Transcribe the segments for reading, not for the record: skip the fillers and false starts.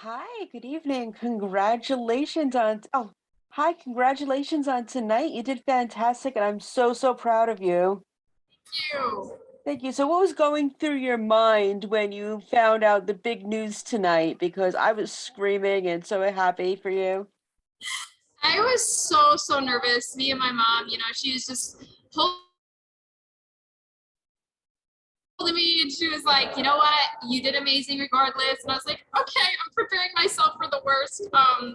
Hi, good evening. Congratulations on hi, congratulations on tonight. You did fantastic and I'm so proud of you. You. Thank you. So what was going through your mind when you found out the big news tonight? Because I was screaming and so happy for you. I was so nervous. Me and my mom, she was just holding me and she was like, you know what, you did amazing regardless. And I was like, okay, I'm preparing myself for the worst.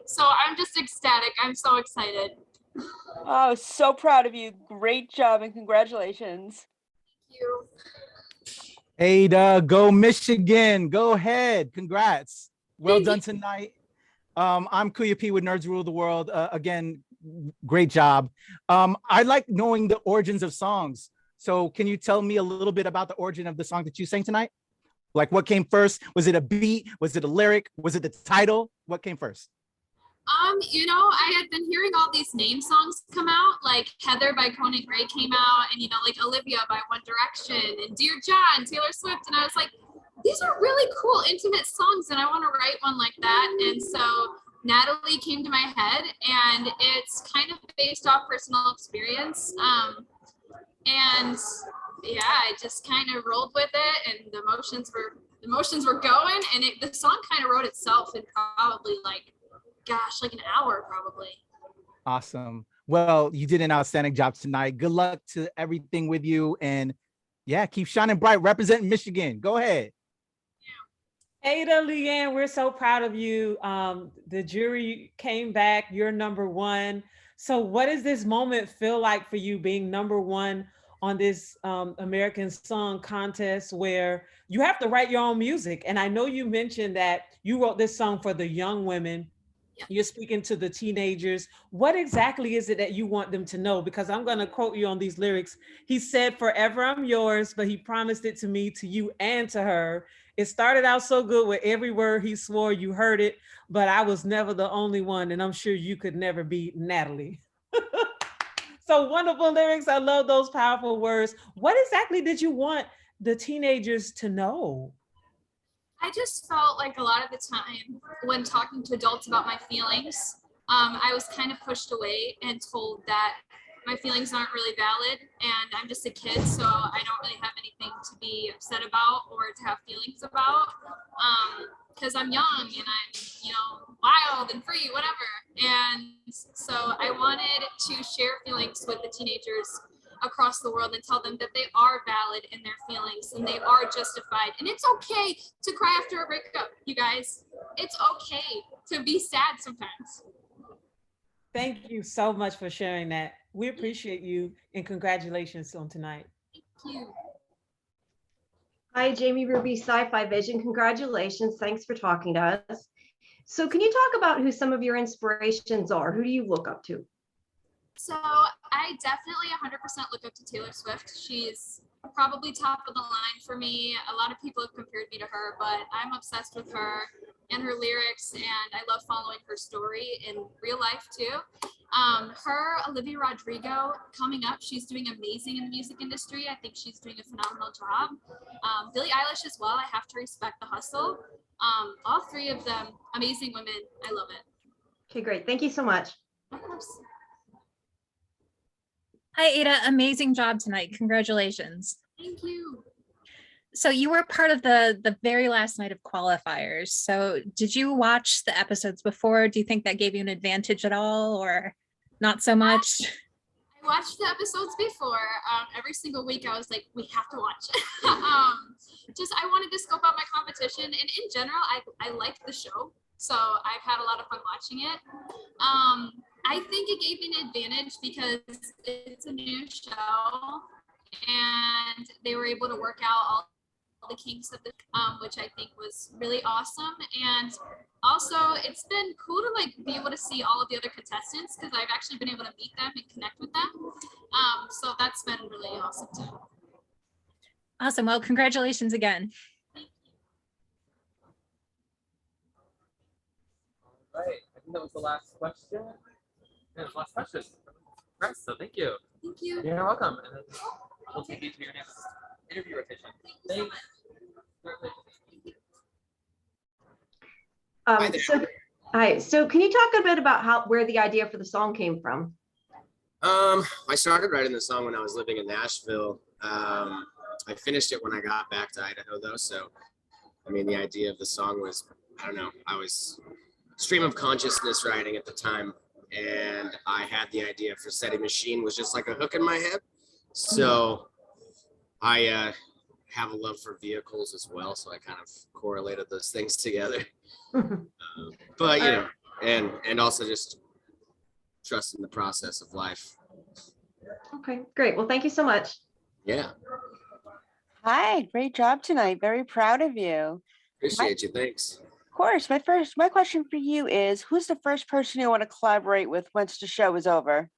So I'm just ecstatic. I'm so excited. Oh, so proud of you. Great job and congratulations. Thank you. Ada, go Michigan. Go ahead. Congrats. Well Thank you. done tonight. I'm Kuya P with Nerds Rule the World. Again, great job. I like knowing the origins of songs. So can you tell me a little bit about the origin of the song that you sang tonight? Like what came first? Was it a beat? Was it a lyric? Was it the title? What came first? I had been hearing all these name songs come out, like Heather by Conan Gray came out, and like Olivia by One Direction, and Dear John, Taylor Swift, and I was like, these are really cool, intimate songs, and I want to write one like that. And so Natalie came to my head, and it's kind of based off personal experience. And yeah, I just kind of rolled with it, and the emotions were going, and the song kind of wrote itself in probably like an hour probably. Awesome. Well, you did an outstanding job tonight. Good luck to everything with you. And yeah, keep shining bright. Representing Michigan. Go ahead. Ada, Leanne, we're so proud of you. The jury came back. You're number one. So, what does this moment feel like for you being number one on this American Song Contest where you have to write your own music? And I know you mentioned that you wrote this song for the young women. You're speaking to the teenagers. What exactly is it that you want them to know? Because I'm going to quote you on these lyrics. He said, "Forever I'm yours, but he promised it to me, to you, and to her. It started out so good with every word he swore, you heard it, but I was never the only one, and I'm sure you could never be Natalie." So wonderful lyrics. I love those powerful words. What exactly did you want the teenagers to know? I just felt like a lot of the time when talking to adults about my feelings, I was kind of pushed away and told that my feelings aren't really valid and I'm just a kid, so I don't really have anything to be upset about or to have feelings about, because I'm young and I'm, wild and free, whatever. And so I wanted to share feelings with the teenagers across the world and tell them that they are valid in their feelings and they are justified. And it's okay to cry after a breakup, you guys. It's okay to be sad sometimes. Thank you so much for sharing that. We appreciate you and congratulations on tonight. Thank you. Hi, Jamie Ruby, Sci-Fi Vision. Congratulations. Thanks for talking to us. So can you talk about who some of your inspirations are? Who do you look up to? So I definitely 100% look up to Taylor Swift. She's probably top of the line for me. A lot of people have compared me to her, but I'm obsessed with her and her lyrics, and I love following her story in real life too. Olivia Rodrigo coming up, she's doing amazing in the music industry. I think she's doing a phenomenal job. Billie Eilish as well. I have to respect the hustle. All three of them, amazing women. I love it. Okay, great. Thank you so much. Of course. Hi, Ada. Amazing job tonight. Congratulations. Thank you. So you were part of the very last night of qualifiers. So did you watch the episodes before? Do you think that gave you an advantage at all or not so much? I watched the episodes before. Every single week I was like, we have to watch. I wanted to scope out my competition. And in general, I liked the show. So I've had a lot of fun watching it. I think it gave me an advantage because it's a new show and they were able to work out all the kinks of the which I think was really awesome. And also it's been cool to be able to see all of the other contestants because I've actually been able to meet them and connect with them. So that's been really awesome too. Awesome. Well, congratulations again. All right, I think that was the last question. Yeah, the last question. Congrats, so thank you. Thank you. You're welcome. And then we'll take you to your next interview rotation. Thanks. Um, so, hi. So, can you talk a bit about where the idea for the song came from? I started writing the song when I was living in Nashville. I finished it when I got back to Idaho, though. So, I mean, the idea of the song was, I don't know, I was stream of consciousness writing at the time, and I had the idea for Steady Machine was just like a hook in my head. So, I have a love for vehicles as well, so I kind of correlated those things together. But you know, and also just trust in the process of life. Okay, great. Well, thank you so much. Yeah, Hi, great job tonight. Very proud of you. appreciate you. Thanks. Of course, my question for you is, who's the first person you want to collaborate with once the show is over?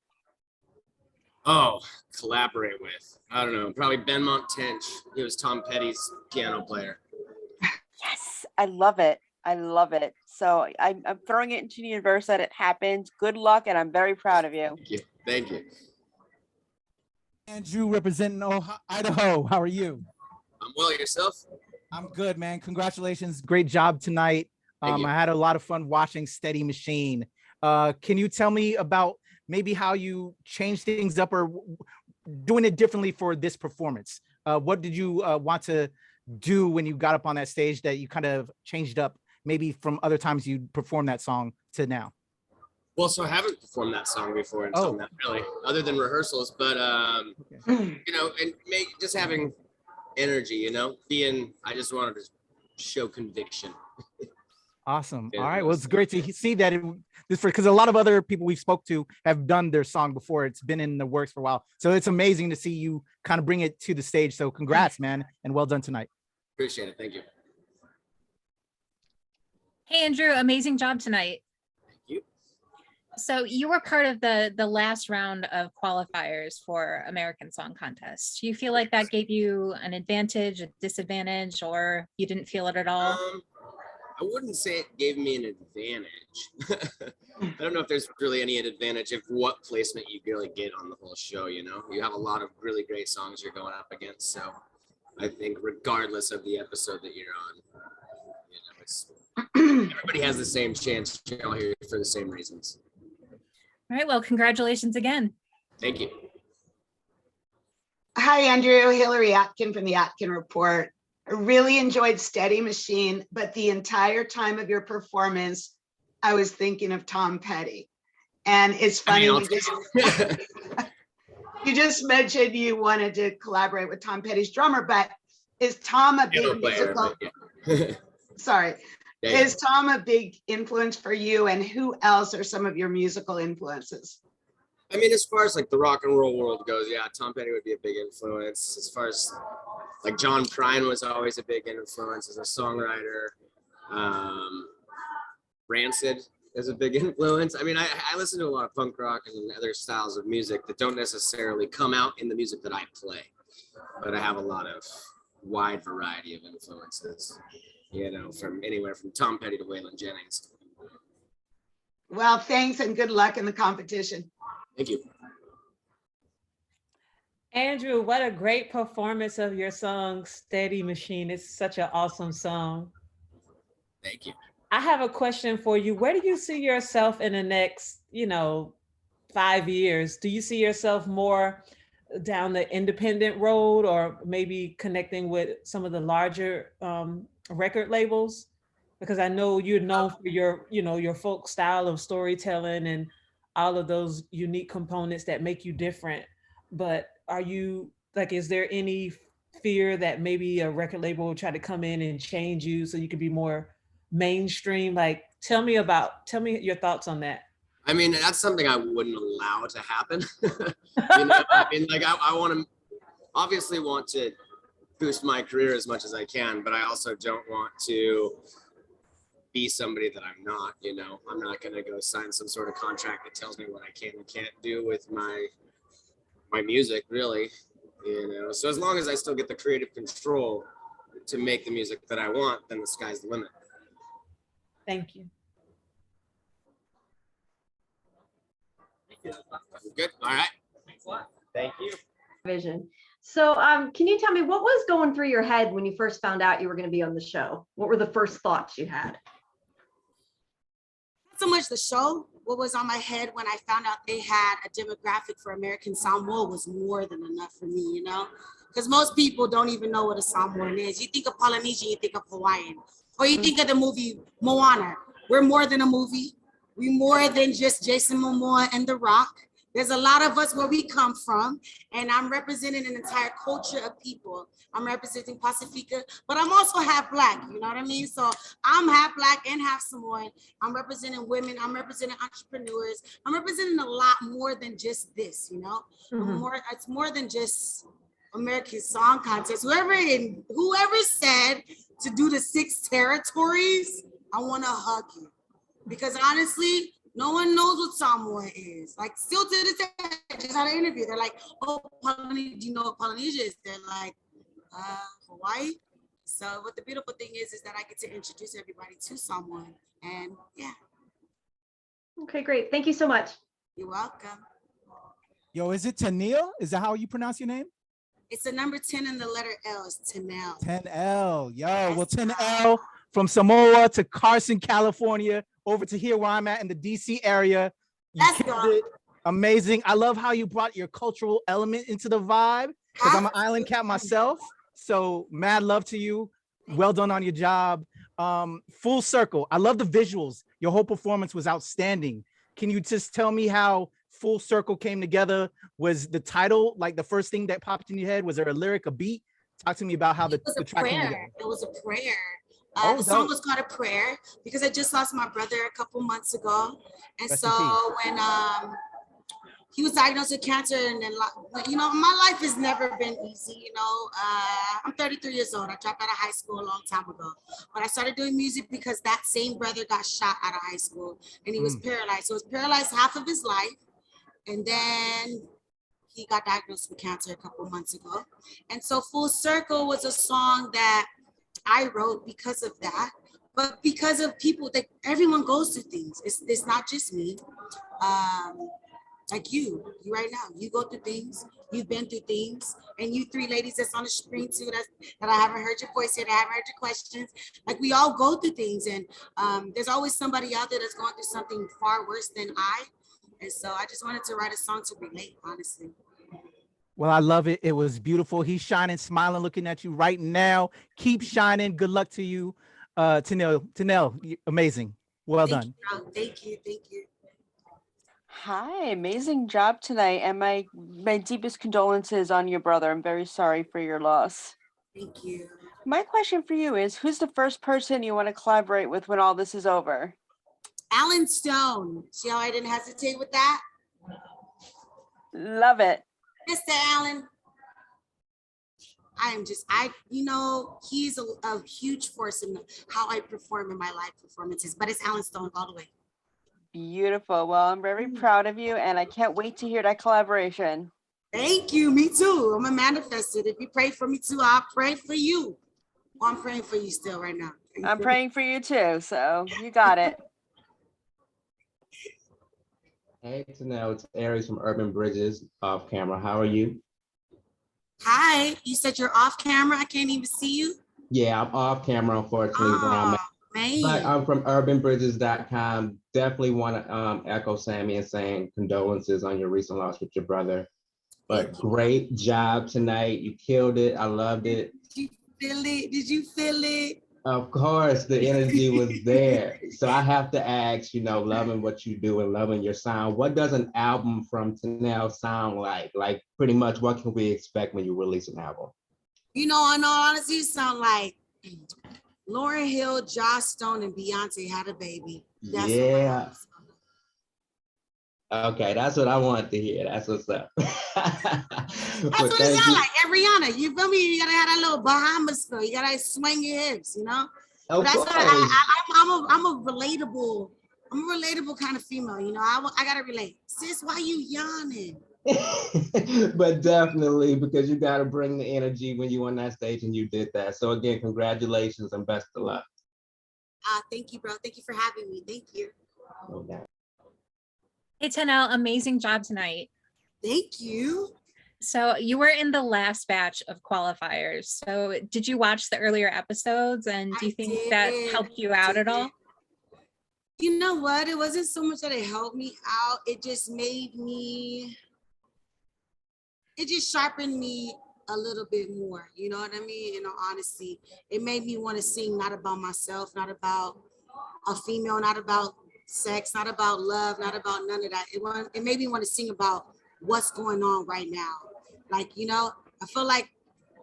Oh, collaborate with. I don't know. Probably Benmont Tench. He was Tom Petty's piano player. Yes, I love it. I love it. So I'm throwing it into the universe that it happened. Good luck, and I'm very proud of you. Thank you. Thank you. Andrew representing Idaho. How are you? I'm well. Yourself? I'm good, man. Congratulations. Great job tonight. Thank you. I had a lot of fun watching Steady Machine. Can you tell me about maybe how you changed things up or doing it differently for this performance? What did you want to do when you got up on that stage that you kind of changed up maybe from other times you performed that song to now? Well, so I haven't performed that song before until now, really, other than rehearsals. But you know, and just having energy, you know, I just wanted to show conviction. Awesome. Yeah, All right. Well, it's great to see that because a lot of other people we spoke to have done their song before. It's been in the works for a while. So it's amazing to see you kind of bring it to the stage. So congrats, man. And well done tonight. Appreciate it. Thank you. Hey, Andrew, amazing job tonight. Thank you. So you were part of the last round of qualifiers for American Song Contest. Do you feel like that gave you an advantage, a disadvantage, or you didn't feel it at all? I wouldn't say it gave me an advantage. I don't know if there's really any advantage of what placement you really get on the whole show. You know, you have a lot of really great songs you're going up against. So I think regardless of the episode that you're on, you know, it's everybody has the same chance. You're all here for the same reasons. All right, well, congratulations again. Thank you. Hi, Andrew. Hillary Atkin from the Atkin Report. I really enjoyed Steady Machine, but the entire time of your performance, I was thinking of Tom Petty. And it's funny, you just mentioned you wanted to collaborate with Tom Petty's drummer, but is Tom a big musical? Sorry. Yeah. Is Tom a big influence for you, and who else are some of your musical influences? I mean, as far as like the rock and roll world goes, yeah, Tom Petty would be a big influence. As far as like John Prine was always a big influence as a songwriter. Rancid is a big influence. I mean, I listen to a lot of punk rock and other styles of music that don't necessarily come out in the music that I play, but I have a lot of wide variety of influences, you know, from anywhere from Tom Petty to Waylon Jennings. Well, thanks and good luck in the competition. Thank you. Andrew, what a great performance of your song, Steady Machine. It's such an awesome song. Thank you. I have a question for you. Where do you see yourself in the next, 5 years? Do you see yourself more down the independent road or maybe connecting with some of the larger record labels? Because I know you're known for your folk style of storytelling and all of those unique components that make you different. But are you is there any fear that maybe a record label will try to come in and change you so you could be more mainstream? Tell me your thoughts on that. I mean, that's something I wouldn't allow to happen. I mean, I obviously want to boost my career as much as I can, but I also don't want to be somebody that I'm not, I'm not going to go sign some sort of contract that tells me what I can and can't do with my music, really, So as long as I still get the creative control to make the music that I want, then the sky's the limit. Thank you. Good. All right. Thanks a lot. Thank you. Vision. So can you tell me what was going through your head when you first found out you were going to be on the show? What were the first thoughts you had? so much the show. What was on my head when I found out they had a demographic for American Samoa was more than enough for me, you know? Because most people don't even know what a Samoan is. You think of Polynesian, you think of Hawaiian. Or you think of the movie Moana. We're more than a movie. We're more than just Jason Momoa and The Rock. There's a lot of us where we come from, and I'm representing an entire culture of people. I'm representing Pacifica, but I'm also half Black, you know what I mean? So I'm half Black and half Samoan. I'm representing women, I'm representing entrepreneurs. I'm representing a lot more than just this, you know? It's more than just American Song Contest. Whoever said to do the 6 territories, I wanna hug you. Because honestly, no one knows what Samoa is. Like, still to this day, I just had an interview. They're like, oh, Polynesia, do you know what Polynesia is? They're like, Hawaii. So what the beautiful thing is that I get to introduce everybody to someone. And yeah. Okay, great. Thank you so much. You're welcome. Yo, is it Tanil? Is that how you pronounce your name? It's a number 10 and the letter L. It's Tanel. 10L. Yo, Yes, well, 10L from Samoa to Carson, California, over to here where I'm at in the DC area. You Let's killed go. it. Amazing. I love how you brought your cultural element into the vibe because I'm an island cat myself. So mad love to you. Well done on your job. Full circle. I love the visuals. Your whole performance was outstanding. Can you just tell me how Full Circle came together? Was the title like the first thing that popped in your head? Was there a lyric, a beat? Talk to me about how the track came together. It was a prayer. Oh, the song dope. was called A Prayer because I just lost my brother a couple months ago. And Rest in so when he was diagnosed with cancer, and then, you know, my life has never been easy, you know. I'm 33 years old. I dropped out of high school a long time ago. But I started doing music because that same brother got shot out of high school and he was paralyzed. So he was paralyzed half of his life. And then he got diagnosed with cancer a couple months ago. And so Full Circle was a song that I wrote because of that, but because of people that everyone goes through things. It's not just me. Like you right now, you go through things, you've been through things, and you 3 ladies that's on the screen too, that I haven't heard your voice yet, I haven't heard your questions. Like, we all go through things, and there's always somebody out there that's going through something far worse than I. And so I just wanted to write a song to relate, honestly. Well, I love it. It was beautiful. He's shining, smiling, looking at you right now. Keep shining. Good luck to you. Tanel, amazing. Well done. Thank you. Hi, amazing job tonight. And my deepest condolences on your brother. I'm very sorry for your loss. Thank you. My question for you is, who's the first person you want to collaborate with when all this is over? Alan Stone. See how I didn't hesitate with that? Love it. Mr. Allen, you know, he's a huge force in how I perform in my live performances, but it's Alan Stone all the way. Beautiful. Well, I'm very proud of you, and I can't wait to hear that collaboration. Thank you. Me too. I'm a manifested. If you pray for me too, I'll pray for you. Well, I'm praying for you still right now. I'm praying for you too, so you got it. Hey, Tanel, it's Aries from Urban Bridges off camera. How are you? Hi, you said you're off camera. I can't even see you. Yeah, I'm off camera, unfortunately. But I'm from urbanbridges.com. Definitely want to echo Sammy and saying condolences on your recent loss with your brother. But great job tonight. You killed it. I loved it. Did you feel it? Did you feel it? Of course, the energy was there. So I have to ask, you know, loving what you do and loving your sound, what does an album from Tanel sound like? Like, pretty much what can we expect when you release an album? You know, in all honesty, it sound like Lauryn Hill, Joss Stone, and Beyonce had a baby. That's yeah. Okay, that's what I wanted to hear. That's what's up. That's what it sounds like. And Rihanna, you feel me? You gotta have that little Bahamas feel. You gotta swing your hips, you know? Of that's course. I'm a relatable kind of female, you know? I gotta relate. Sis, why you yawning? But definitely, because you gotta bring the energy when you on that stage, and you did that. So again, congratulations and best of luck. Thank you, bro. Thank you for having me. Thank you. Okay. Hey, Tanel, amazing job tonight. Thank you. So you were in the last batch of qualifiers. So did you watch the earlier episodes, and do you think that helped you out at all? You know what? It wasn't so much that it helped me out. It just made me, it just sharpened me a little bit more. You know what I mean? In all honesty, it made me want to sing not about myself, not about a female, not about sex, not about love, not about none of that. It made me want to sing about what's going on right now. Like, you know, I feel like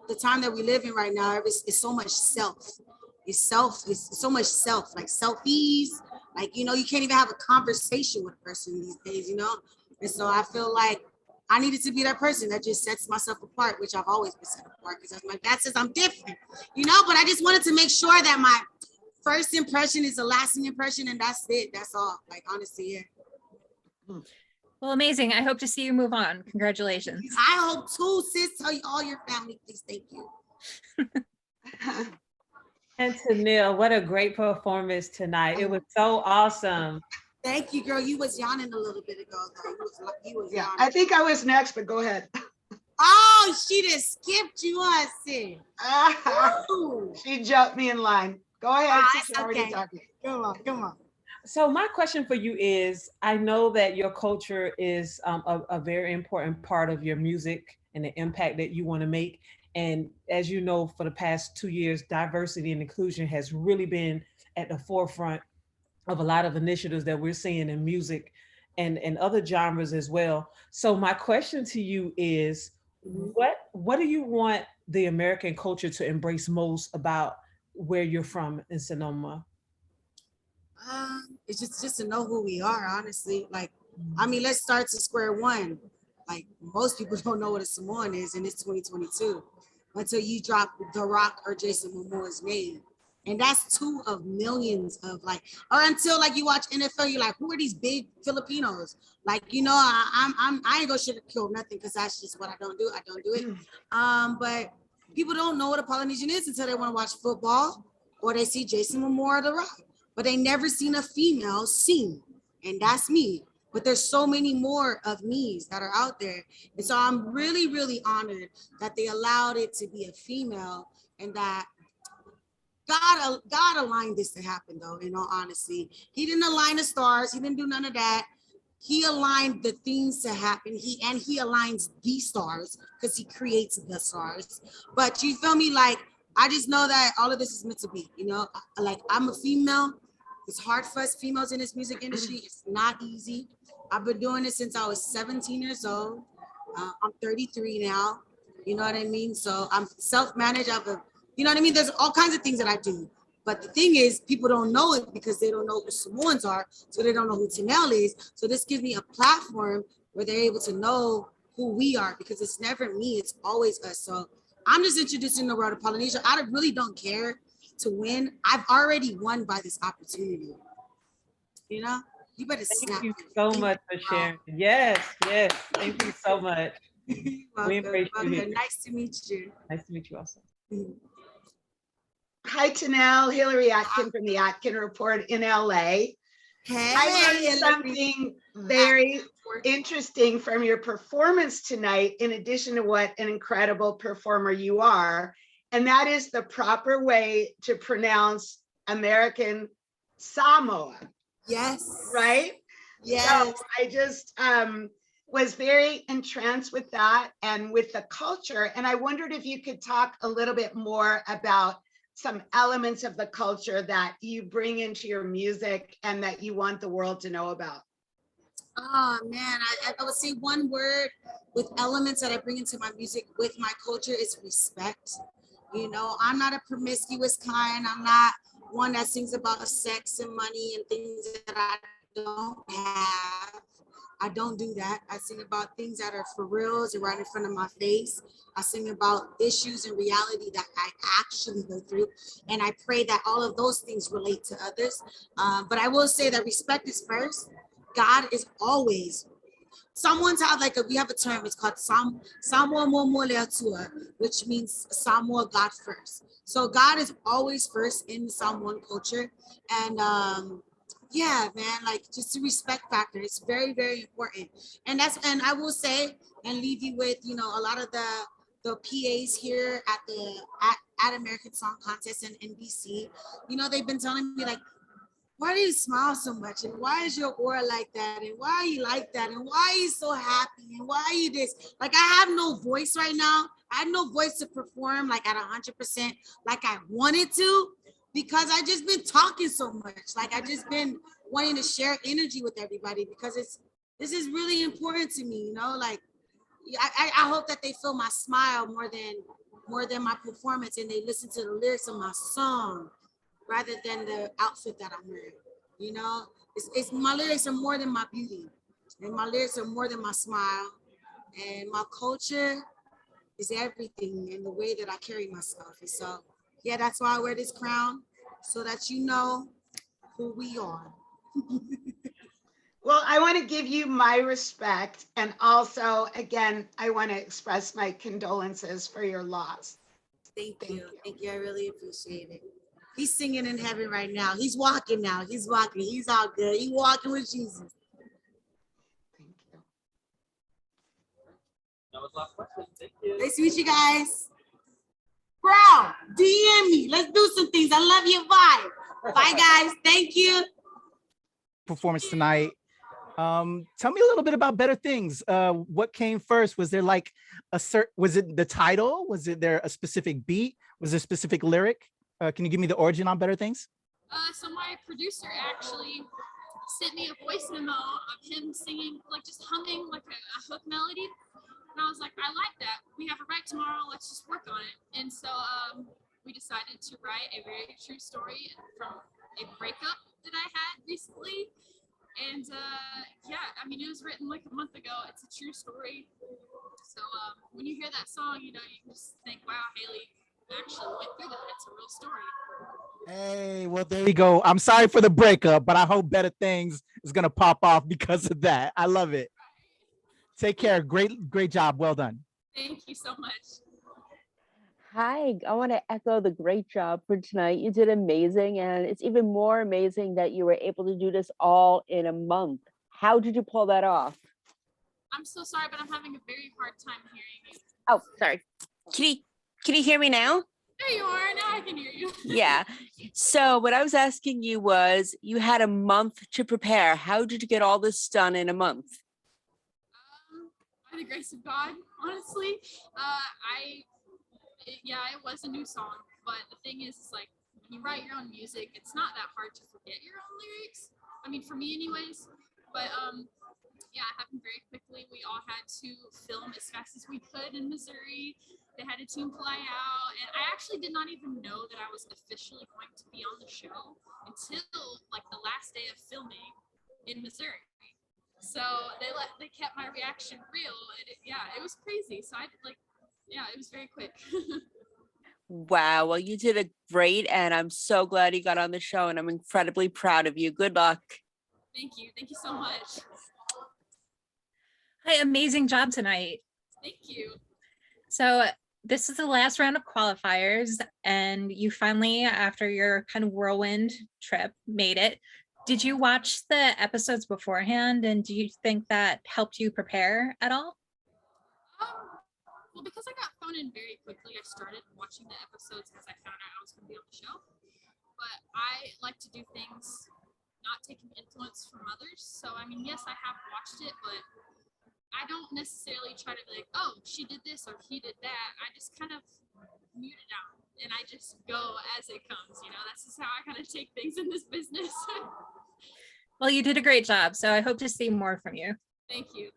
the time that we live in right now, it's so much self. It's so much self, like selfies. Like, you know, you can't even have a conversation with a person these days, you know? And so I feel like I needed to be that person that just sets myself apart, which I've always been set apart because my dad says I'm different, you know? But I just wanted to make sure that my first impression is a lasting impression, and that's it. That's all. Like, honestly, yeah. Well, amazing. I hope to see you move on. Congratulations. I hope too, sis. Tell all your family, please. Thank you. And Tanil, what a great performance tonight. It was so awesome. Thank you, girl. You was yawning a little bit ago, though. You was Yeah, yawning. I think I was next, but go ahead. Oh, she just skipped you, I see. She jumped me in line. Go ahead, since you're already okay. talking. Come on. So my question for you is, I know that your culture is a very important part of your music and the impact that you want to make. And as you know, for the past 2 years, diversity and inclusion has really been at the forefront of a lot of initiatives that we're seeing in music and other genres as well. So my question to you is, what do you want the American culture to embrace most about where you're from in Sonoma? It's just to know who we are, honestly. Like, I mean, let's start to square one. Like, most people don't know what a Samoan is, and it's 2022 until you drop The Rock or Jason Momoa's name. And that's 2 of millions of like, or until like you watch NFL, you're like, who are these big Filipinos? Like, you know, I ain't gonna sugar kill nothing because that's just what I don't do. I don't do it. But people don't know what a Polynesian is until they want to watch football or they see Jason Momoa or The Rock. But they never seen a female sing, and that's me. But there's so many more of me's that are out there. And so I'm really, really honored that they allowed it to be a female and that God aligned this to happen, though, in all honesty. He didn't align the stars. He didn't do none of that. He aligned the things to happen. He aligns the stars because he creates the stars. But you feel me? Like, I just know that all of this is meant to be, you know? Like, I'm a female. It's hard for us females in this music industry. It's not easy. I've been doing this since I was 17 years old. I'm 33 now. You know what I mean? So I'm self-managed. You know what I mean? There's all kinds of things that I do. But the thing is, people don't know it because they don't know who Samoans are. So they don't know who Tanel is. So this gives me a platform where they're able to know who we are because it's never me. It's always us. So I'm just introducing the world of Polynesia. I really don't care to win. I've already won by this opportunity. You know, you better snap. Thank you so much for sharing. Yes. Thank you so much. We embrace you here. Nice to meet you. Nice to meet you also. Hi, Tanel. Hillary Atkin from the Atkin Report in LA. Hey, I learned something very interesting from your performance tonight, in addition to what an incredible performer you are. And that is the proper way to pronounce American Samoa. Yes. Right? Yes. So I just was very entranced with that and with the culture. And I wondered if you could talk a little bit more about some elements of the culture that you bring into your music and that you want the world to know about. Oh man, I would say one word with elements that I bring into my music with my culture is respect. You know, I'm not a promiscuous kind. I'm not one that sings about sex and money and things that I don't have. I don't do that. I sing about things that are for reals and right in front of my face. I sing about issues and reality that I actually go through. And I pray that all of those things relate to others. But I will say that respect is first. God is always. Someone's have we have a term, it's called Samoa Momoleatua, which means Samoa God first. So God is always first in the Samoan culture. And yeah, man, like just the respect factor. It's very, very important. And I will say and leave you with, you know, a lot of the PAs here at American Song Contest and NBC, you know, they've been telling me like, why do you smile so much? And why is your aura like that? And why are you like that? And why are you so happy? And why are you this? Like, I have no voice right now. I have no voice to perform like at 100% like I wanted to, because I just been talking so much. Like, I just been wanting to share energy with everybody, because this is really important to me, you know? Like, I hope that they feel my smile more than my performance, and they listen to the lyrics of my song rather than the outfit that I'm wearing. You know, it's my lyrics are more than my beauty, and my lyrics are more than my smile, and my culture is everything, and the way that I carry myself. And so, yeah, that's why I wear this crown, so that you know who we are. Well, I want to give you my respect. And also, again, I want to express my condolences for your loss. Thank you. Thank you. I really appreciate it. He's singing in heaven right now. He's walking now. He's walking. He's all good. He's walking with Jesus. Thank you. That was the last question. Thank you. Nice to meet you guys. Bro, DM me. Let's do some things. I love your vibe. Bye, guys. Thank you. Performance tonight. Tell me a little bit about Better Things. What came first? Was there like was it the title? Was it there a specific beat? Was there a specific lyric? Can you give me the origin on Better Things? So my producer actually sent me a voice memo of him singing, like just humming like a hook melody. And I was like, I like that. We have a write tomorrow. Let's just work on it. And so we decided to write a very true story from a breakup that I had recently. And yeah, I mean, it was written like a month ago. It's a true story. So when you hear that song, you know, you can just think, wow, Haley actually went through that. It's a real story. Hey, well, there you go. I'm sorry for the breakup, but I hope Better Things is going to pop off because of that. I love it. Take care. Great job. Well done. Thank you so much. Hi, I want to echo the great job for tonight. You did amazing, and it's even more amazing that you were able to do this all in a month. How did you pull that off? I'm so sorry, but I'm having a very hard time hearing you. Oh, sorry. Can you hear me now? There you are. Now I can hear you. Yeah. So what I was asking you was, you had a month to prepare. How did you get all this done in a month? By the grace of God, honestly, it was a new song, but the thing is like, when you write your own music, it's not that hard to forget your own lyrics. I mean, for me anyways, but yeah, it happened very quickly. We all had to film as fast as we could in Missouri. They had a team fly out, and I actually did not even know that I was officially going to be on the show until like the last day of filming in Missouri. So they kept my reaction real, and it was crazy. So it was very quick. Wow. Well, you did a great, and I'm so glad you got on the show, and I'm incredibly proud of you. Good luck. Thank you. Thank you so much. Hi, amazing job tonight. Thank you. So this is the last round of qualifiers, and you finally, after your kind of whirlwind trip, made it. Did you watch the episodes beforehand, and do you think that helped you prepare at all? Well, because I got phoned in very quickly, I started watching the episodes because I found out I was going to be on the show. But I like to do things not taking influence from others. So, I mean, yes, I have watched it, but I don't necessarily try to be like, oh, she did this or he did that. I just kind of mute it out, and I just go as it comes. You know, that's just how I kind of take things in this business. Well, you did a great job, so I hope to see more from you. Thank you.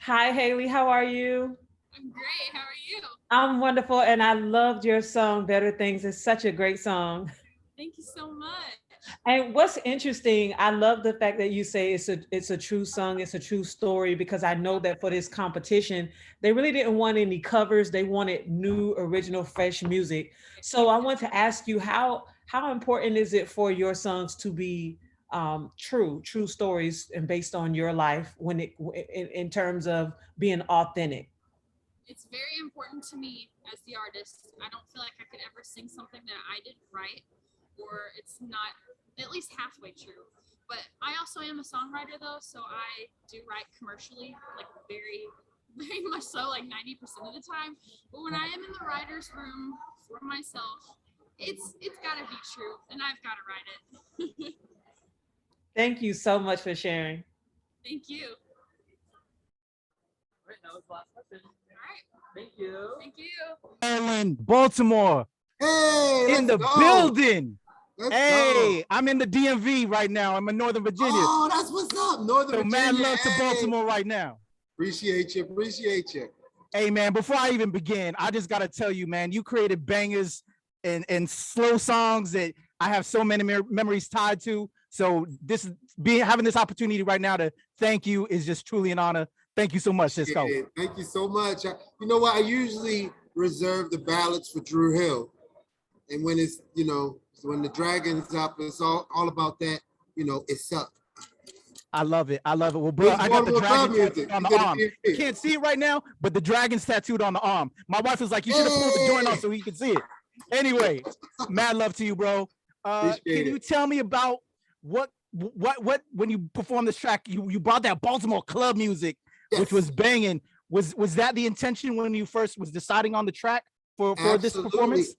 Hi, Haley. How are you? I'm great. How are you? I'm wonderful, and I loved your song, Better Things. It's such a great song. Thank you so much. And what's interesting, I love the fact that you say it's a true song, it's a true story, because I know that for this competition, they really didn't want any covers. They wanted new, original, fresh music. So I want to ask you, how important is it for your songs to be true stories and based on your life when in terms of being authentic? It's very important to me as the artist. I don't feel like I could ever sing something that I didn't write, or it's not at least halfway true. But I also am a songwriter though, so I do write commercially, like very, very much so, like 90% of the time. But when I am in the writer's room for myself, it's gotta be true, and I've gotta write it. Thank you so much for sharing. Thank you. All right, that was the last question. All right. Thank you. Thank you. Maryland, Baltimore, Hey, in the let's go. building. Let's Hey, go. I'm in the DMV right now. I'm in Northern Virginia. Oh, that's what's up, Northern So Virginia. mad love to Hey. Baltimore right now. Appreciate you. Appreciate you. Hey man, before I even begin, I just gotta tell you, man, you created bangers and slow songs that I have so many memories tied to. So this having this opportunity right now to thank you is just truly an honor. Thank you so much, Cisco. Thank you so much. You know what? I usually reserve the ballads for Drew Hill, and when it's when the Dragon's up, it's all about that. It's up. I love it. I love it. Well, bro, I got the dragon tattooed on the arm. You can't see it right now, but the dragon's tattooed on the arm. My wife is like, you should have pulled the joint off so he could see it. Anyway, mad love to you, bro. Can you tell me about what when you performed this track, you brought that Baltimore club music, which was banging. Was that the intention when you first was deciding on the track for this performance?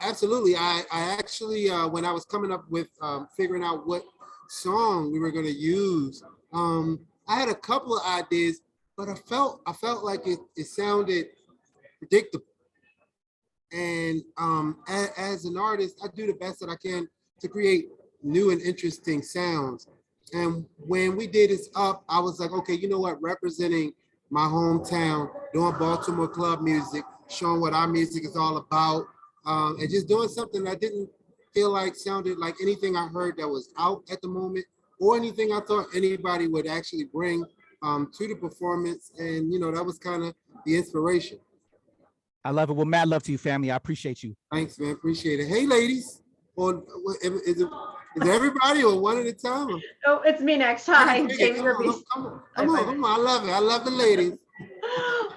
Absolutely. I actually, when I was coming up with figuring out what song we were going to use, I had a couple of ideas, but I felt like it sounded predictable. And as an artist, I do the best that I can to create new and interesting sounds. And when we did this up, I was like, okay, you know what? Representing my hometown, doing Baltimore club music, showing what our music is all about, and just doing something I didn't feel like sounded like anything I heard that was out at the moment or anything I thought anybody would actually bring to the performance. And, that was kind of the inspiration. I love it. Well, mad love to you, family. I appreciate you. Thanks, man. Appreciate it. Hey, ladies. Is everybody or one at a time? Oh, it's me next. Hi, Jamie Ruby. Come on. I love it. I love the ladies.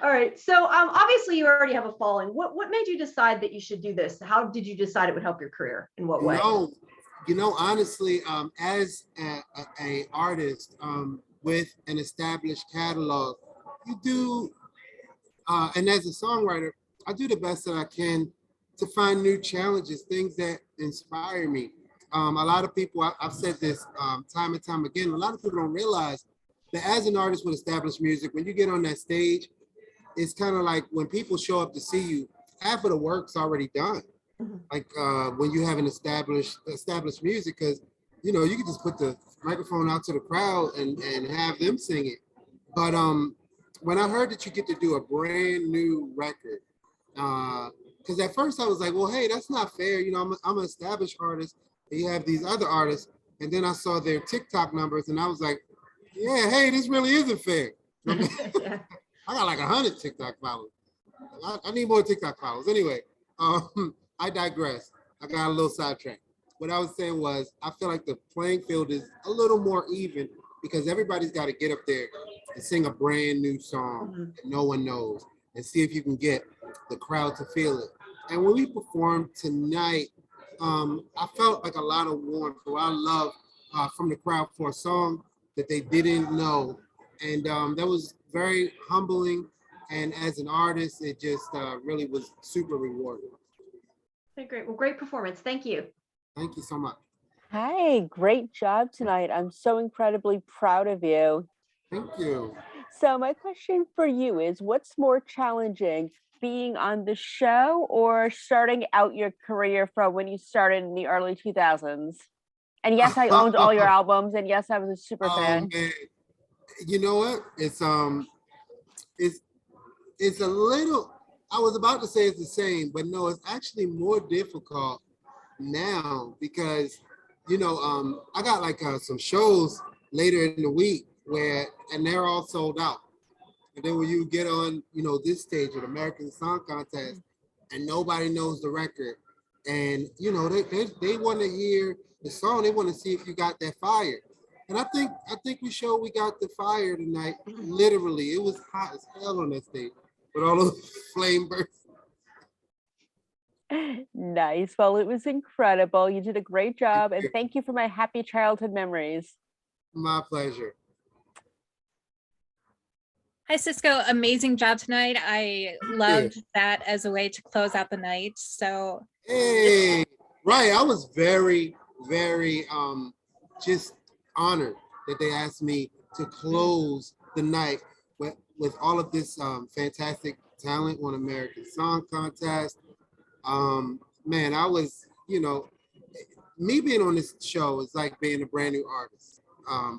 All right. So obviously you already have a following. What made you decide that you should do this? How did you decide it would help your career? In what way? Honestly, as a artist with an established catalog, you do, and as a songwriter, I do the best that I can to find new challenges, things that inspire me. A lot of people, I've said this time and time again, a lot of people don't realize that as an artist with established music, when you get on that stage, it's kind of like when people show up to see you, half of the work's already done. Like when you have an established music, because you can just put the microphone out to the crowd and have them sing it. But when I heard that you get to do a brand new record, because at first I was like, well, hey, that's not fair. I'm an established artist, and you have these other artists. And then I saw their TikTok numbers, and I was like, yeah, hey, this really isn't fair. I got like 100 TikTok followers. I need more TikTok followers. Anyway, I digress. I got a little sidetracked. What I was saying was, I feel like the playing field is a little more even because everybody's got to get up there and sing a brand new song that no one knows and see if you can get the crowd to feel it. And when we performed tonight, I felt like a lot of warmth, a lot of love from the crowd for a song that they didn't know. And that was very humbling. And as an artist, it just really was super rewarding. Okay, great. Well, great performance. Thank you. Thank you so much. Hi, great job tonight. I'm so incredibly proud of you. Thank you. So my question for you is, what's more challenging, being on the show or starting out your career from when you started in the early 2000s? And yes, I owned all your albums, and yes, I was a super fan. Man. You know what? It's a little, I was about to say it's the same, but no, it's actually more difficult now because, I got like some shows later in the week and they're all sold out. And then when you get on, this stage at American Song Contest and nobody knows the record and, they want to hear the song, they want to see if you got that fire. And I think we showed we got the fire tonight. Literally, it was hot as hell on that stage with all those flame bursts. Nice. Well, it was incredible. You did a great job, and thank you for my happy childhood memories. My pleasure. Hi, Cisco. Amazing job tonight. I loved that as a way to close out the night. So hey, Right. I was very, very just honored that they asked me to close the night with all of this fantastic talent on American Song Contest. Man, I was, me being on this show is like being a brand new artist,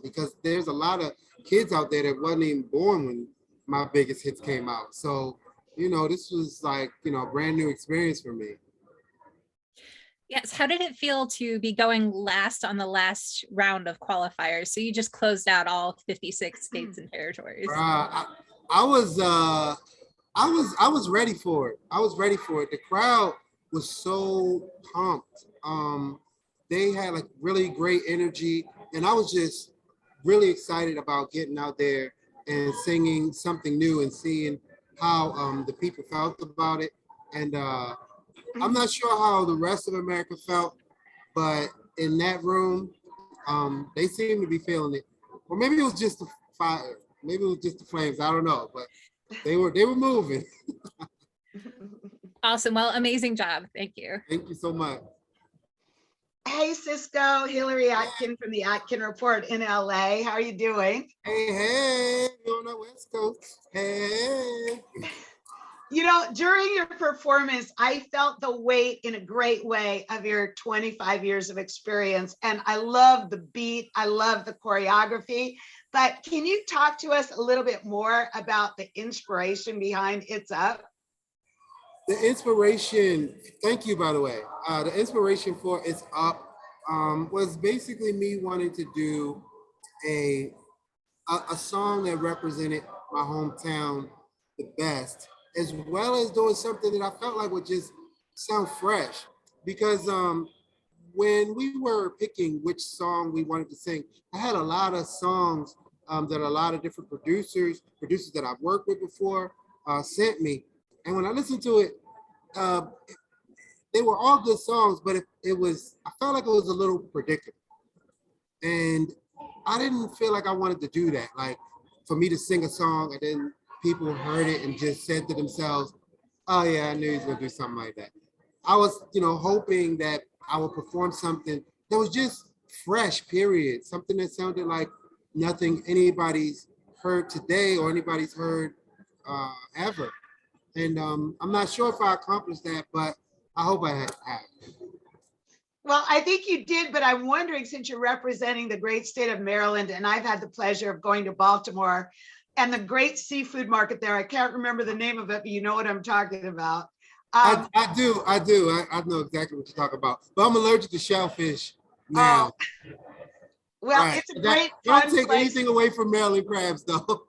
because there's a lot of kids out there that wasn't even born when my biggest hits came out. So, this was like, a brand new experience for me. Yes. How did it feel to be going last on the last round of qualifiers? So you just closed out all 56 states and territories. I was ready for it. I was ready for it. The crowd was so pumped. They had like really great energy, and I was just really excited about getting out there and singing something new and seeing how the people felt about it. And I'm not sure how the rest of America felt, but in that room, they seemed to be feeling it. Or maybe it was just the fire. Maybe it was just the flames. I don't know, but they were moving. Awesome. Well, amazing job. Thank you. Thank you so much. Hey, Cisco, Hillary Atkin from the Atkin Report in LA. How are you doing? Hey, you're on the West Coast. Hey. During your performance, I felt the weight in a great way of your 25 years of experience. And I love the beat. I love the choreography. But can you talk to us a little bit more about the inspiration behind It's Up? The inspiration, thank you, by the way. The inspiration for It's Up was basically me wanting to do a song that represented my hometown the best, as well as doing something that I felt like would just sound fresh. Because when we were picking which song we wanted to sing, I had a lot of songs that a lot of different producers that I've worked with before, sent me. And when I listened to it, they were all good songs, but I felt like it was a little predictable. And I didn't feel like I wanted to do that. Like, for me to sing a song and then people heard it and just said to themselves, oh yeah, I knew he was gonna do something like that. I was, hoping that I would perform something that was just fresh, period. Something that sounded like nothing anybody's heard today or anybody's heard ever. And I'm not sure if I accomplished that, but I hope I have. Well, I think you did, but I'm wondering, since you're representing the great state of Maryland, and I've had the pleasure of going to Baltimore and the great seafood market there. I can't remember the name of it, but you know what I'm talking about. I do. I know exactly what you're talking about, but I'm allergic to shellfish now. Well, right. It's a great Don't take anything away from Maryland crabs, though.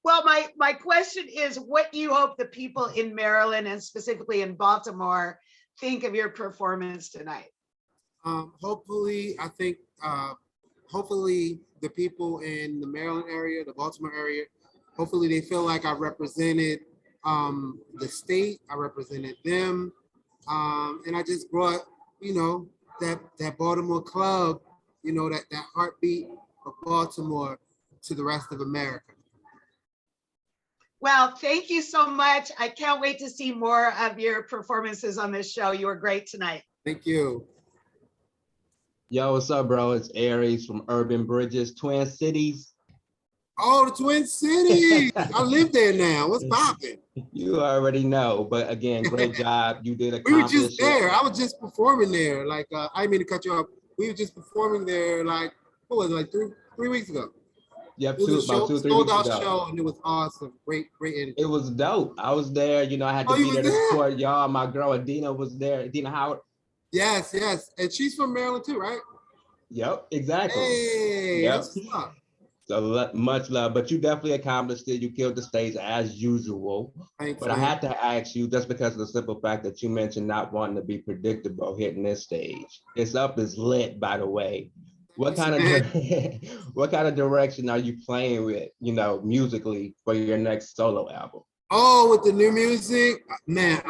Well, my question is, what do you hope the people in Maryland and specifically in Baltimore think of your performance tonight? Hopefully, I think, hopefully the people in the Maryland area, the Baltimore area, hopefully they feel like I represented the state, I represented them, and I just brought, that Baltimore club, that heartbeat of Baltimore to the rest of America. Well, thank you so much. I can't wait to see more of your performances on this show. You were great tonight. Thank you. Yo, what's up, bro? It's Aries from Urban Bridges, Twin Cities. Oh, the Twin Cities. I live there now. What's poppin'? You already know, but again, great job. You did We were just there. I was just performing there. Like, I didn't mean to cut you off. We were just performing there, like, what was it, like three weeks ago? Yep, it was about 2-3 sold weeks out ago. show, and it was awesome. Great energy. It was dope. I was there. I had to be there to support y'all. My girl Adina was there. Adina Howard. Yes. And she's from Maryland too, right? Yep, exactly. Hey, yep. That's what's up. So much love, but you definitely accomplished it. You killed the stage as usual. Thanks, but man. I had to ask you, just because of the simple fact that you mentioned not wanting to be predictable hitting this stage. It's Up is lit, by the way. What kind of direction are you playing with, musically for your next solo album? Oh, with the new music, man.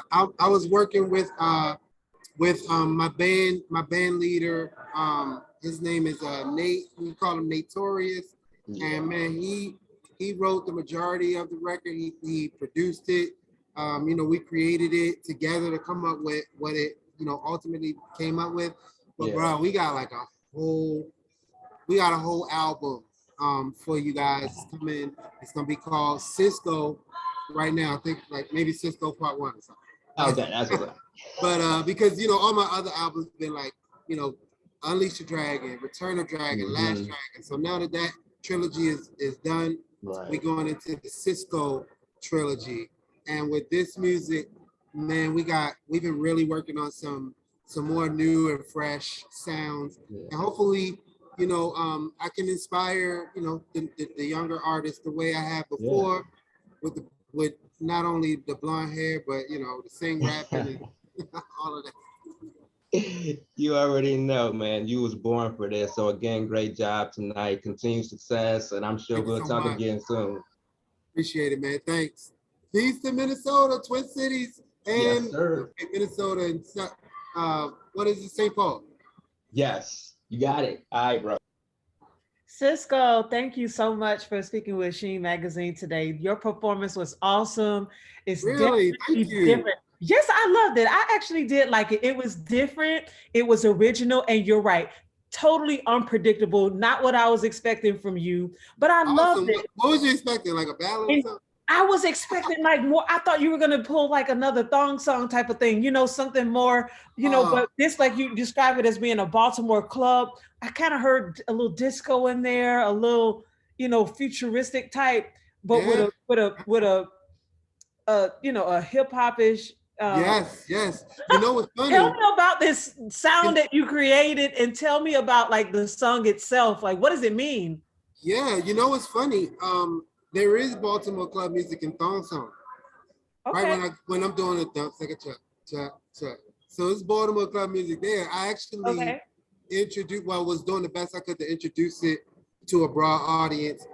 I was working with my band leader. His name is Nate. We call him Natorious. Yeah. And man, he wrote the majority of the record. He produced it. You know, we created it together to come up with what it, you know, ultimately came up with. But Yeah. bro, we got like a whole album for you guys. It's coming. It's gonna be called Cisco right now. I think like maybe Cisco Part 1 or something. Okay, that's what's up. But because you know, all my other albums been like, you know, Unleash the Dragon, Return of Dragon, Last Dragon. So now that that trilogy is done, we're going into the Cisco trilogy. And with this music, man, we've been really working on some more new and fresh sounds. And hopefully, you know, I can inspire, you know, the younger artists the way I have before, with not only the blonde hair, but you know, the sing, rapping, and all of that. You already know, man. You was born for this. So again, great job tonight. Continued success, and I'm sure Thank you we'll so talk much. again soon. Appreciate it, man. Thanks. Peace to Minnesota, Twin Cities, and Yes, sir. Minnesota, and what is it, St. Paul? Yes, you got it. All right, bro. Cisco, thank you so much for speaking with Sheen Magazine today. Your performance was awesome. It's really, thank you. Different. Yes, I loved it. I actually did like it. It was different. It was original, and you're right. Totally unpredictable. Not what I was expecting from you, but I loved it. What was you expecting? Like a ballad or something? I was expecting like more. I thought you were gonna pull like another thong song type of thing, you know, something more, you know. But this, like you describe it as being a Baltimore club. I kind of heard a little disco in there, a little, you know, futuristic type, but with a you know, a hip hop-ish. Yes. You know what's funny? Tell me about this sound that you created, and tell me about like the song itself. Like, what does it mean? Yeah, you know what's funny? There is Baltimore club music in thong song. Okay. Right when I'm doing a dump, like a chuck. So it's Baltimore club music there. I actually was doing the best I could to introduce it to a broad audience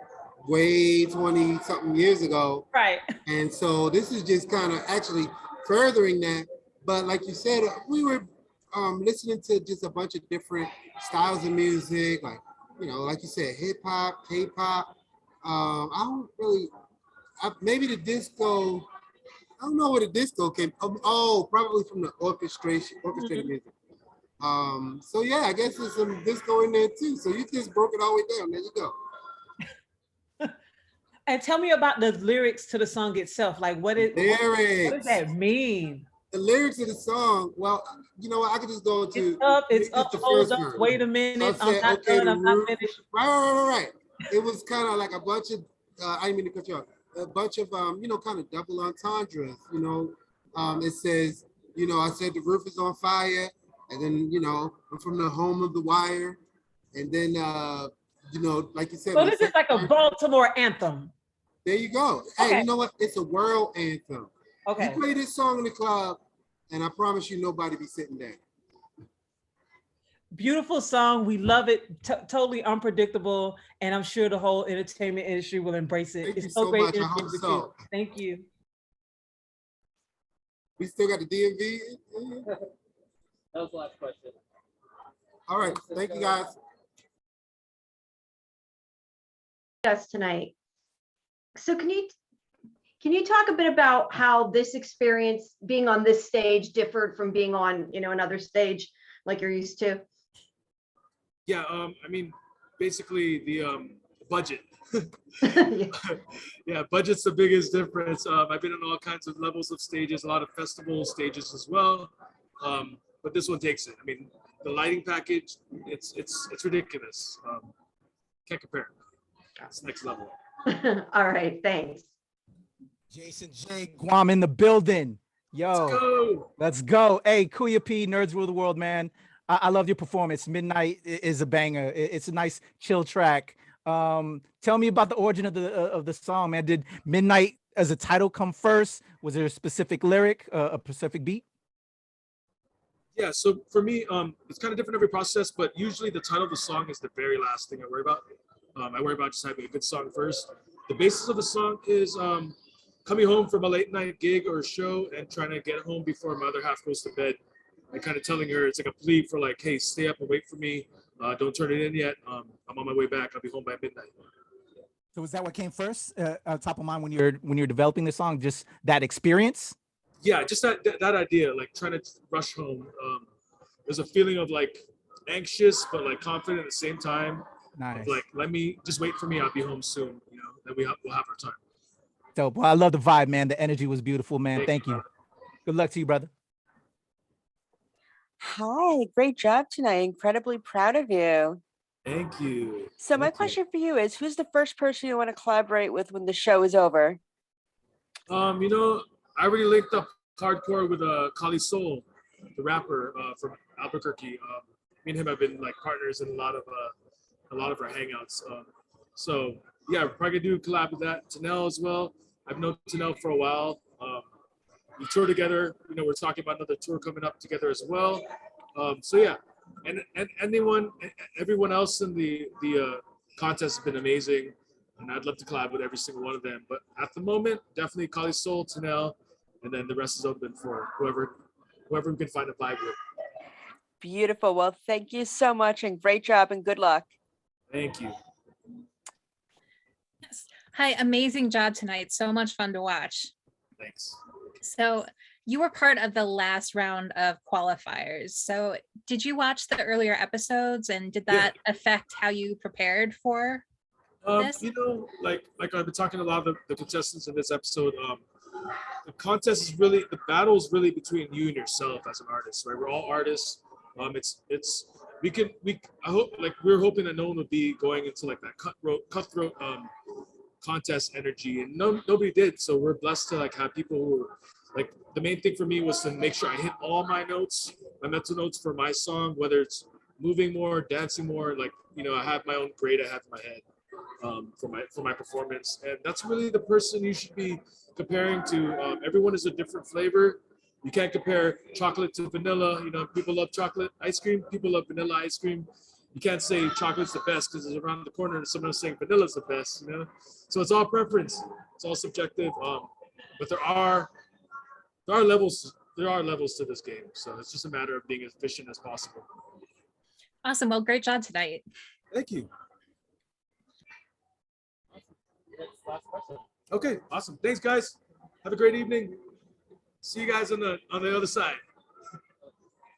way 20 something years ago. Right. And so this is just kind of actually furthering that. But like you said, we were listening to just a bunch of different styles of music, like, you know, like you said, hip hop, K-pop. Maybe the disco. I don't know where the disco came. Probably from the orchestrated music. So yeah, I guess there's some disco in there too. So you just broke it all the way down. There you go. And tell me about the lyrics to the song itself. Like, what does that mean? The lyrics of the song, well, you know what, I could just go to it's up, hold up, wait a minute, I'm not done, I'm not finished. Right. It was kind of like a bunch of, I didn't mean to cut you off, a bunch of, you know, kind of double entendres, you know. It says, you know, I said the roof is on fire, and then, you know, I'm from the home of the wire, and then, you know, like you said. So this is like a Baltimore anthem. There you go. Okay. Hey, you know what? It's a world anthem. Okay. You play this song in the club, and I promise you nobody be sitting down. Beautiful song. We love it. Totally unpredictable. And I'm sure the whole entertainment industry will embrace it. Thank it's you so great. much. I hope so. Thank you. We still got the DMV. That was the last question. All right. Thank you, guys. Us tonight. So can you talk a bit about how this experience being on this stage differed from being on, you know, another stage like you're used to? Yeah, I mean, basically the budget. Yeah, budget's the biggest difference. I've been on all kinds of levels of stages, a lot of festival stages as well. But this one takes it. I mean, the lighting package, it's ridiculous. Can't compare. It's next level. All right, thanks. Jason J. Guam in the building. Yo, let's go. Hey, Kuya P, Nerds Rule the World, man. I love your performance. Midnight is a banger. It's a nice chill track. Tell me about the origin of the song, man. Did Midnight as a title come first? Was there a specific lyric, a specific beat? Yeah, so for me, it's kind of different every process, but usually the title of the song is the very last thing I worry about. I worry about just having a good song first. The basis of the song is coming home from a late night gig or show and trying to get home before my other half goes to bed, and kind of telling her it's like a plea for like, hey, stay up and wait for me. Don't turn it in yet. I'm on my way back. I'll be home by midnight. So is that what came first, top of mind when you're developing the song? Just that experience? Yeah, just that idea, like trying to rush home. There's a feeling of like anxious but like confident at the same time. Nice. Of like, let me just wait for me. I'll be home soon. You know, then we'll have our time. Dope. Well, I love the vibe, man. The energy was beautiful, man. Thank you. Good luck to you, brother. Hi, great job tonight. Incredibly proud of you. Thank you. So my question for you is, who's the first person you want to collaborate with when the show is over? You know, I already linked up hardcore with Kali Soul, the rapper from Albuquerque. Me and him have been like partners in a lot of our hangouts. So yeah, we're probably gonna do a collab with that. Tanel as well. I've known Tanel for a while. We tour together. You know, we're talking about another tour coming up together as well. So yeah, and everyone else in the contest has been amazing, and I'd love to collab with every single one of them. But at the moment, definitely Kali Soul, Tanel, and then the rest is open for whoever we can find a vibe with. Beautiful. Well, thank you so much and great job and good luck. Thank you. Yes. Hi, amazing job tonight. So much fun to watch. Thanks. So you were part of the last round of qualifiers. So did you watch the earlier episodes, and did that affect how you prepared for this? You know, like I've been talking to a lot of the contestants in this episode. The contest is really, the battle is really between you and yourself as an artist, right? We're all artists. I hope, like, we're hoping that no one would be going into like that cutthroat contest energy, and nobody did. So we're blessed to like have people who are, like, the main thing for me was to make sure I hit all my notes, my mental notes for my song, whether it's moving more, dancing more, like, you know, I have my own grade I have in my head for my performance. And that's really the person you should be comparing to. Everyone is a different flavor. You can't compare chocolate to vanilla. You know, people love chocolate ice cream, people love vanilla ice cream. You can't say chocolate's the best because it's around the corner and someone's saying vanilla's the best, you know? So it's all preference. It's all subjective. But there are levels to this game. So it's just a matter of being as efficient as possible. Awesome. Well, great job tonight. Thank you. Okay, awesome. Thanks, guys. Have a great evening. See you guys on the other side.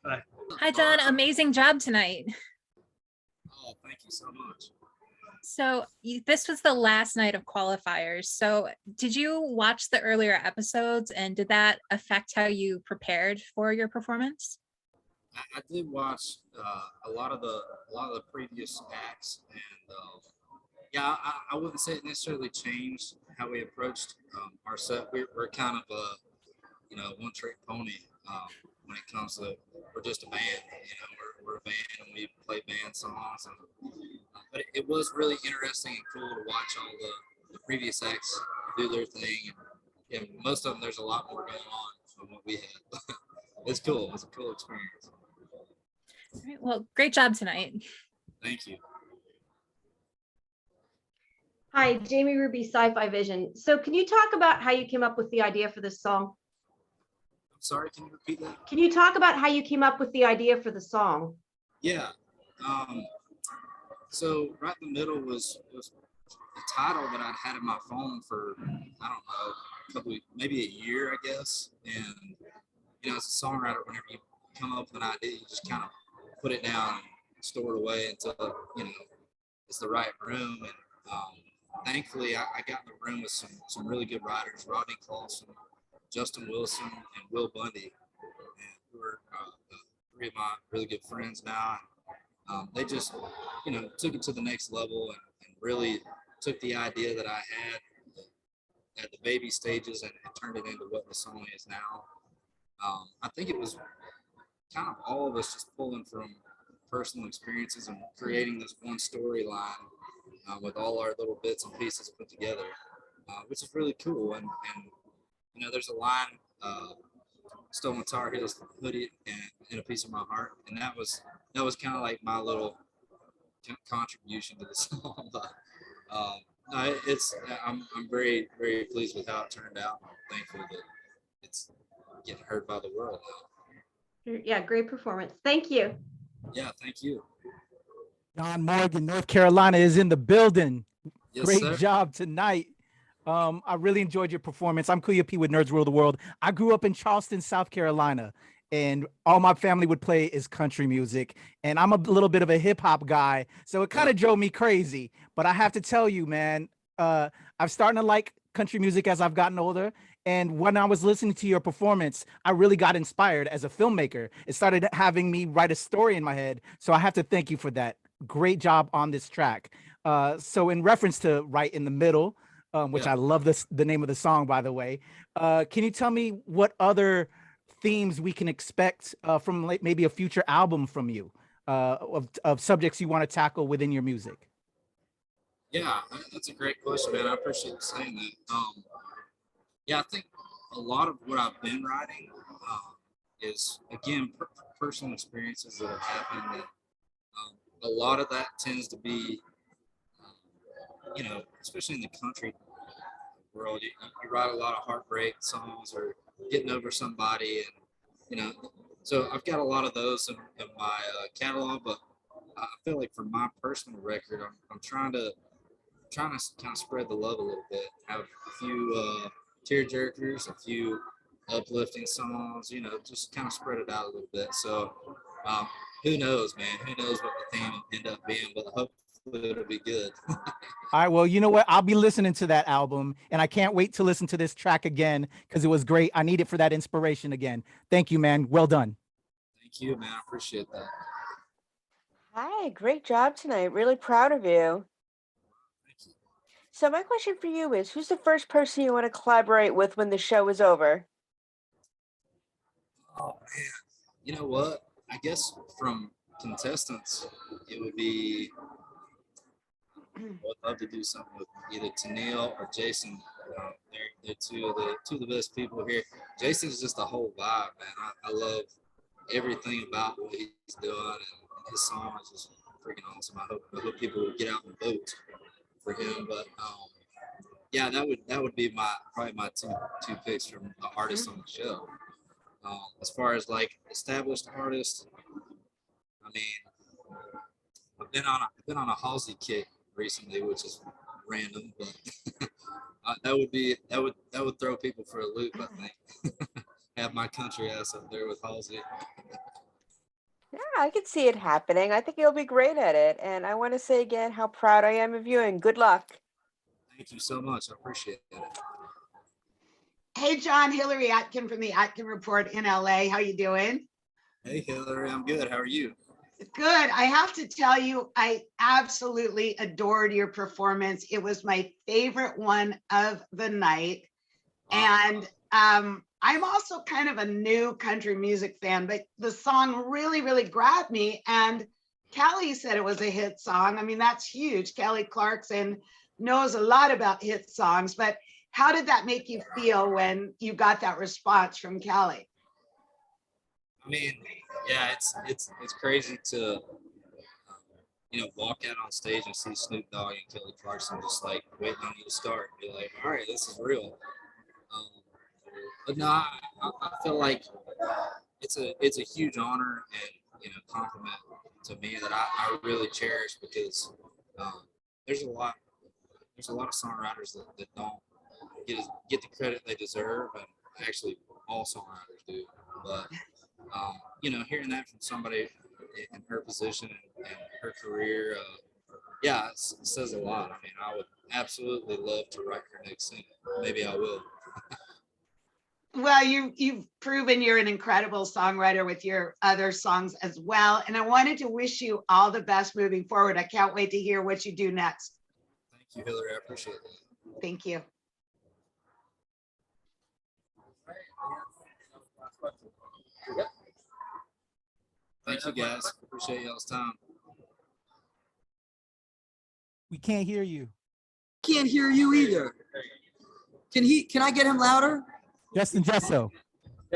Bye. Hi, John. Amazing job tonight. Oh, thank you so much. So this was the last night of qualifiers. So did you watch the earlier episodes, and did that affect how you prepared for your performance? I did watch a lot of the previous acts, and yeah, I wouldn't say it necessarily changed how we approached our set. We're kind of a one-trick pony when it comes to, we're just a band. You know, we're a band and we play band songs. And, but it was really interesting and cool to watch all the previous acts do their thing. And yeah, most of them, there's a lot more going on than what we had. It's cool. It's a cool experience. All right, well, great job tonight. Thank you. Hi, Jamie Ruby, Sci-Fi Vision. So can you talk about how you came up with the idea for this song? I'm sorry, can you repeat that? Can you talk about how you came up with the idea for the song? Yeah. So right in the middle was a title that I'd had in my phone for, I don't know, maybe a year, I guess. And, you know, as a songwriter, whenever you come up with an idea, you just kind of put it down and store it away until, you know, it's the right room. And thankfully, I got in the room with some really good writers, Rodney Clawson, Justin Wilson, and Will Bundy, and who are three of my really good friends now. They just, you know, took it to the next level and really took the idea that I had at the baby stages and turned it into what the song is now. I think it was kind of all of us just pulling from personal experiences and creating this one storyline with all our little bits and pieces put together, which is really cool. And you know, there's a line, "Stolen Tar Heels hoodie and a piece of my heart," and that was kind of like my little contribution to the song. But no, I'm very, very pleased with how it turned out. I'm thankful that it's getting heard by the world now. Yeah, great performance. Thank you. Yeah, thank you. John Morgan, North Carolina is in the building. Yes, Great sir. job tonight. I really enjoyed your performance. I'm Kuya P with Nerds Rule the World. I grew up in Charleston, South Carolina, and all my family would play is country music. And I'm a little bit of a hip hop guy, so it kind of drove me crazy. But I have to tell you, man, I'm starting to like country music as I've gotten older. And when I was listening to your performance, I really got inspired as a filmmaker. It started having me write a story in my head. So I have to thank you for that. Great job on this track. So in reference to Right in the Middle, which I love the name of the song, by the way. Can you tell me what other themes we can expect from like maybe a future album from you of subjects you want to tackle within your music? Yeah, that's a great question, man. I appreciate you saying that. Yeah, I think a lot of what I've been writing is, again, personal experiences that have happened. And, a lot of that tends to be, especially in the country world, you write a lot of heartbreak songs or getting over somebody, and so I've got a lot of those in my catalog. But I feel like for my personal record, I'm trying to kind of spread the love a little bit. Have a few tear jerkers, a few uplifting songs. Just kind of spread it out a little bit. So who knows, man? Who knows what the theme will end up being? But hopefully it'll be good. All right, well, you know what? I'll be listening to that album, and I can't wait to listen to this track again because it was great. I need it for that inspiration again. Thank you, man. Well done. Thank you, man. I appreciate that. Hi, great job tonight. Really proud of you. Thank you. So my question for you is, who's the first person you want to collaborate with when the show is over? Oh man, you know what? I guess from contestants, it would be. I would love to do something with either Tennille or Jason. They're two of the best people here. Jason's just a whole vibe, man. I love everything about what he's doing, and his song is just freaking awesome. I hope people will get out and vote for him. But yeah, that would be probably my two picks from the artists on the show. As far as like established artists, I mean, I've been on a Halsey kick recently, which is random, but that would throw people for a loop. I think have my country ass up there with Halsey. Yeah, I could see it happening. I think you'll be great at it. And I want to say again how proud I am of you and good luck. Thank you so much. I appreciate it. Hey, John, Hillary Atkin from the Atkin Report in LA. How you doing? Hey, Hillary, I'm good. How are you? Good. I have to tell you, I absolutely adored your performance. It was my favorite one of the night. And I'm also kind of a new country music fan, but the song really, really grabbed me. And Kelly said it was a hit song. I mean, that's huge. Kelly Clarkson knows a lot about hit songs, but how did that make you feel when you got that response from Kelly? I mean, yeah, it's crazy to walk out on stage and see Snoop Dogg and Kelly Clarkson just like waiting on you to start and be like, all right, this is real. But no, I feel like it's a huge honor and compliment to me that I really cherish, because there's a lot of songwriters that don't get the credit they deserve, and actually all songwriters do. But hearing that from somebody in her position and her career, yeah, it says a lot. I mean, I would absolutely love to write her next single. Maybe I will. Well, you've proven you're an incredible songwriter with your other songs as well. And I wanted to wish you all the best moving forward. I can't wait to hear what you do next. Thank you, Hillary. I appreciate it. Thank you. Thank you, guys. Appreciate y'all's time. We can't hear you. Can't hear you either. Can I get him louder? Justin Jesso.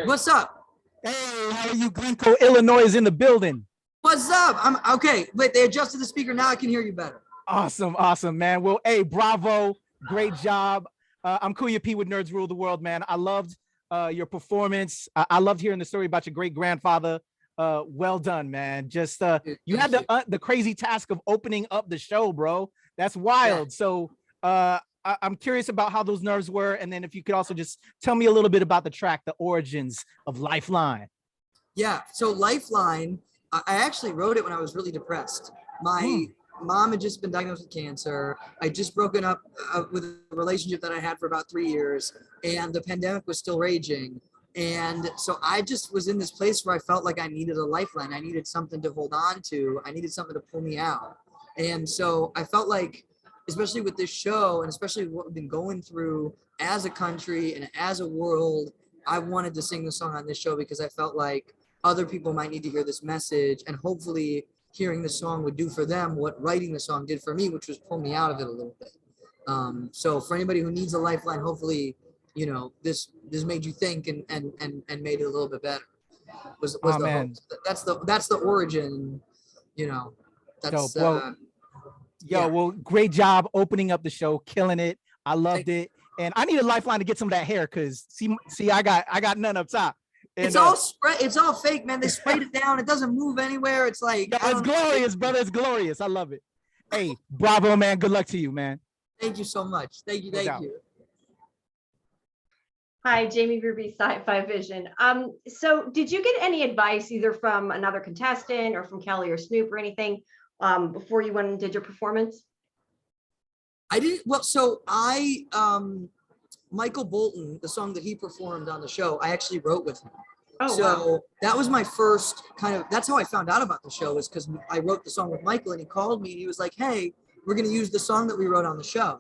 What's up? Hey, how are you? Glencoe, Illinois is in the building. What's up? I'm okay. Wait, they adjusted the speaker. Now I can hear you better. Awesome, man. Well, hey, bravo. Great job. I'm Kuya P with Nerds Rule the World, man. I loved your performance. I loved hearing the story about your great grandfather. Well done, man. Just you had the crazy task of opening up the show, bro. That's wild. Yeah. So I'm curious about how those nerves were, and then if you could also just tell me a little bit about the track, the origins of Lifeline. Yeah, so Lifeline, I actually wrote it when I was really depressed. My mom had just been diagnosed with cancer. I just broken up with a relationship that I had for about 3 years, and the pandemic was still raging. And so I just was in this place where I felt like I needed a lifeline. I needed something to hold on to. I needed something to pull me out. And so I felt like, especially with this show, and especially what we've been going through as a country and as a world, I wanted to sing the song on this show because I felt like other people might need to hear this message, and hopefully hearing the song would do for them what writing the song did for me, which was pull me out of it a little bit. So for anybody who needs a lifeline, hopefully, you know, this made you think and made it a little bit better. Was the man. hope. That's the origin, you know. That's Dope. Well, great job opening up the show, killing it. I loved it. And I need a lifeline to get some of that hair, because see, I got none up top. And, it's all spray. It's all fake, man. They sprayed it down. It doesn't move anywhere. It's like it's glorious, brother. It's glorious. I love it. Hey, bravo, man. Good luck to you, man. Thank you so much. Thank you. Hi, Jamie Ruby, Sci-Fi Vision. So did you get any advice either from another contestant or from Kelly or Snoop or anything before you went and did your performance? I didn't. Well, so Michael Bolton, the song that he performed on the show, I actually wrote with him. Oh, so wow. That was my first that's how I found out about the show, is because I wrote the song with Michael, and he called me and he was like, hey, we're going to use the song that we wrote on the show.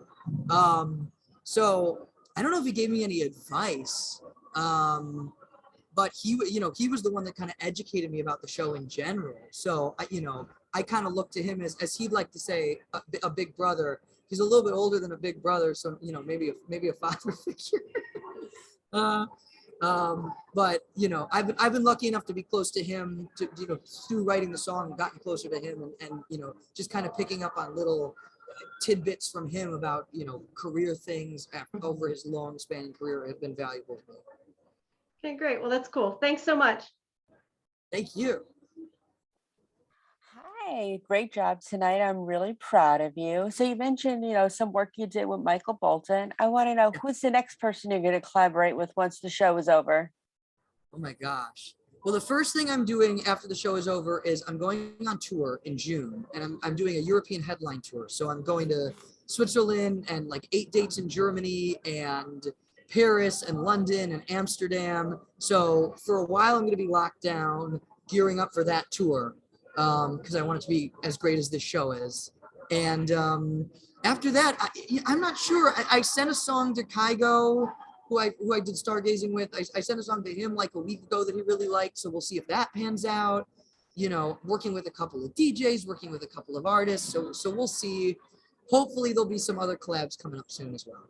So I don't know if he gave me any advice, but he was the one that kind of educated me about the show in general. So I kind of look to him as he'd like to say, a big brother. He's a little bit older than a big brother, so maybe a father figure. But I've been lucky enough to be close to him, to through writing the song, gotten closer to him, and just kind of picking up on little tidbits from him about career things over his long spanning career have been valuable to me. Okay, great. Well, that's cool. Thanks so much. Thank you. Hi, great job tonight. I'm really proud of you. So you mentioned, some work you did with Michael Bolton. I want to know, who's the next person you're going to collaborate with once the show is over? Oh my gosh. Well, the first thing I'm doing after the show is over is I'm going on tour in June, and I'm doing a European headline tour. So I'm going to Switzerland and like 8 dates in Germany and Paris and London and Amsterdam. So for a while, I'm going to be locked down, gearing up for that tour, because I want it to be as great as this show is. And after that, I'm not sure. I sent a song to Kygo, who I did stargazing with. I sent a song to him like a week ago that he really liked. So we'll see if that pans out. Working with a couple of DJs, working with a couple of artists. So we'll see. Hopefully there'll be some other collabs coming up soon as well.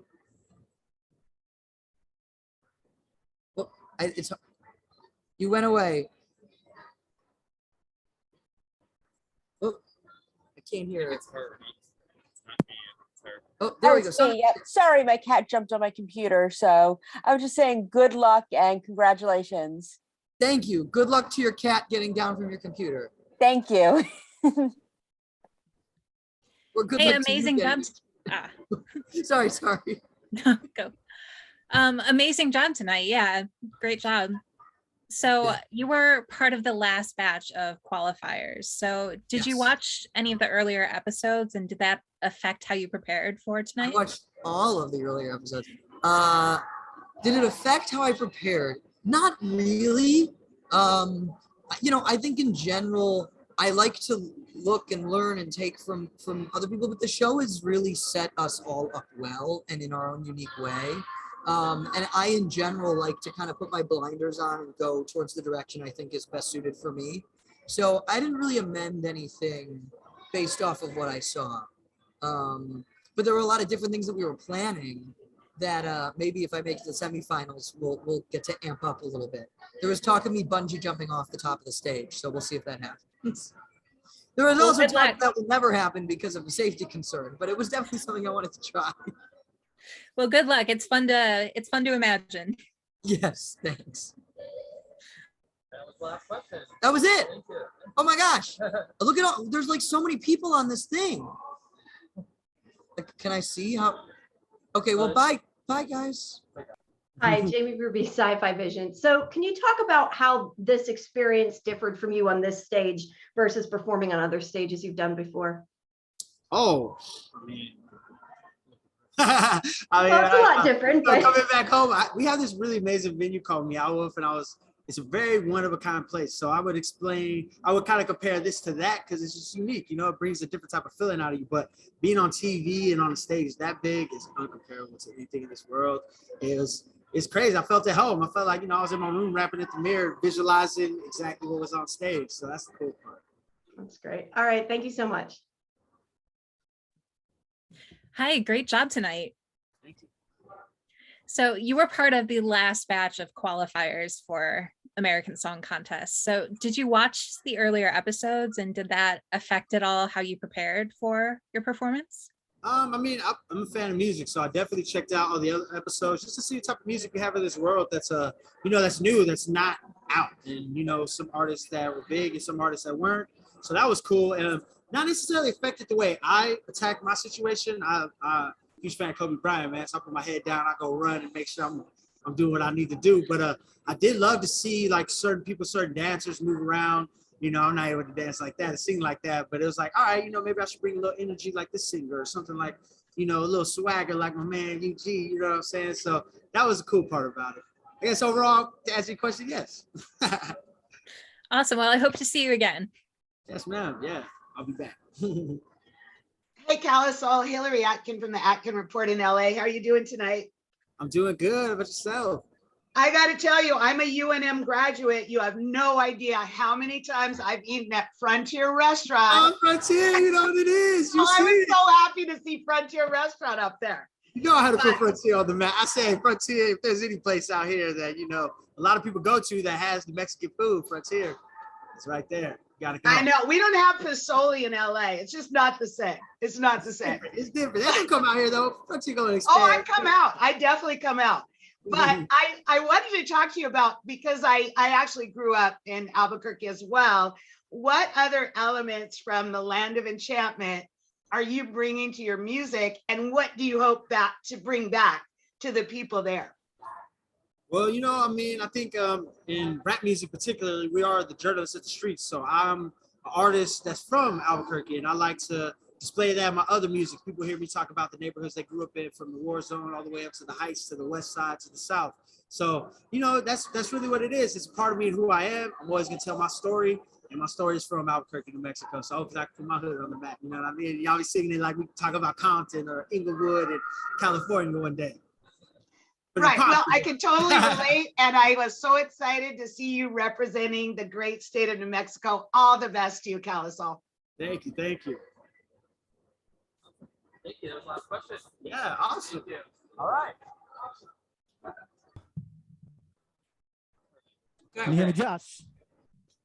Well, you went away. Oh, I can't hear it. It's her. It's not me. It's her. Oh, there we go. Sorry, my cat jumped on my computer. So I was just saying good luck and congratulations. Thank you. Good luck to your cat getting down from your computer. Thank you. Or good Hey, luck amazing to you. Sorry. Go. Amazing job tonight. Yeah, great job. So you were part of the last batch of qualifiers. So did you watch any of the earlier episodes, and did that affect how you prepared for tonight? I watched all of the earlier episodes. Did it affect how I prepared? Not really. I think in general, I like to look and learn and take from other people, but the show has really set us all up well and in our own unique way. And I, in general, like to kind of put my blinders on and go towards the direction I think is best suited for me. So I didn't really amend anything based off of what I saw. But there were a lot of different things that we were planning that maybe if I make it to the semifinals, we'll get to amp up a little bit. There was talk of me bungee jumping off the top of the stage, so we'll see if that happens. There was also talk that will never happen because of a safety concern, but it was definitely something I wanted to try. Well, good luck. It's fun to imagine. Yes, thanks. That was the last question. That was it. Thank you. Oh my gosh. Look at all, there's like so many people on this thing. Can I see how? Okay, well, bye guys. Hi, Jamie Ruby, Sci-Fi Vision. So can you talk about how this experience differed from you on this stage versus performing on other stages you've done before? Oh, I mean, It's a lot different, but coming back home, we have this really amazing venue called Meow Wolf, and it's a very one of a kind place. So I would kind of compare this to that because it's just unique. You know, it brings a different type of feeling out of you. But being on TV and on a stage that big is uncomparable to anything in this world. It's crazy. I felt at home. I felt like, I was in my room rapping at the mirror, visualizing exactly what was on stage. So that's the cool part. That's great. All right. Thank you so much. Hi, great job tonight. Thank you. So you were part of the last batch of qualifiers for American Song Contest. So did you watch the earlier episodes, and did that affect at all how you prepared for your performance? I mean, I'm a fan of music, so I definitely checked out all the other episodes just to see the type of music we have in this world that's that's new, that's not out. And some artists that were big and some artists that weren't. So that was cool, and not necessarily affected the way I attacked my situation. I'm huge fan of Kobe Bryant, man. So I put my head down, I go run and make sure I'm doing what I need to do. But I did love to see like certain people, certain dancers move around. I'm not able to dance like that, sing like that, but it was like, all right, maybe I should bring a little energy like this singer or something like, a little swagger like my man UG, you know what I'm saying? So that was a cool part about it. I guess overall, to answer your question, yes. Awesome. Well, I hope to see you again. Yes, ma'am. Yeah, I'll be back. Hey, Calisol, Hillary Atkin from the Atkin Report in LA. How are you doing tonight? I'm doing good. How about yourself? I got to tell you, I'm a UNM graduate. You have no idea how many times I've eaten at Frontier Restaurant. Oh, Frontier, you know what it is. I was so happy to see Frontier Restaurant up there. You know how to put Frontier on the map. I say Frontier, if there's any place out here that, a lot of people go to that has the Mexican food, Frontier, it's right there. You gotta go. I know. We don't have Pisoli in LA. It's just not the same. It's not the same. It's different. They don't come out here, though. Frontier going to expand. Oh, I come out. I definitely come out. But I wanted to talk to you about, because I actually grew up in Albuquerque as well. What other elements from the land of enchantment are you bringing to your music, and what do you hope that to bring back to the people there? Well, I think in rap music particularly, we are the journalists at the streets. So I'm an artist that's from Albuquerque, and I like to display that in my other music. People hear me talk about the neighborhoods they grew up in, from the war zone all the way up to the heights, to the west side, to the south. So, that's really what it is. It's part of me and who I am. I'm always gonna tell my story, and my story is from Albuquerque, New Mexico. So hopefully I can put my hood on the map. You know what I mean? Y'all be singing it like we talk about Compton or Inglewood and California one day. Right. Well, I can totally relate. And I was so excited to see you representing the great state of New Mexico. All the best to you, Calisol. Thank you. Thank you. Thank you. That was the last question. Yeah, awesome. Thank you. All right. Can you hear me, Josh?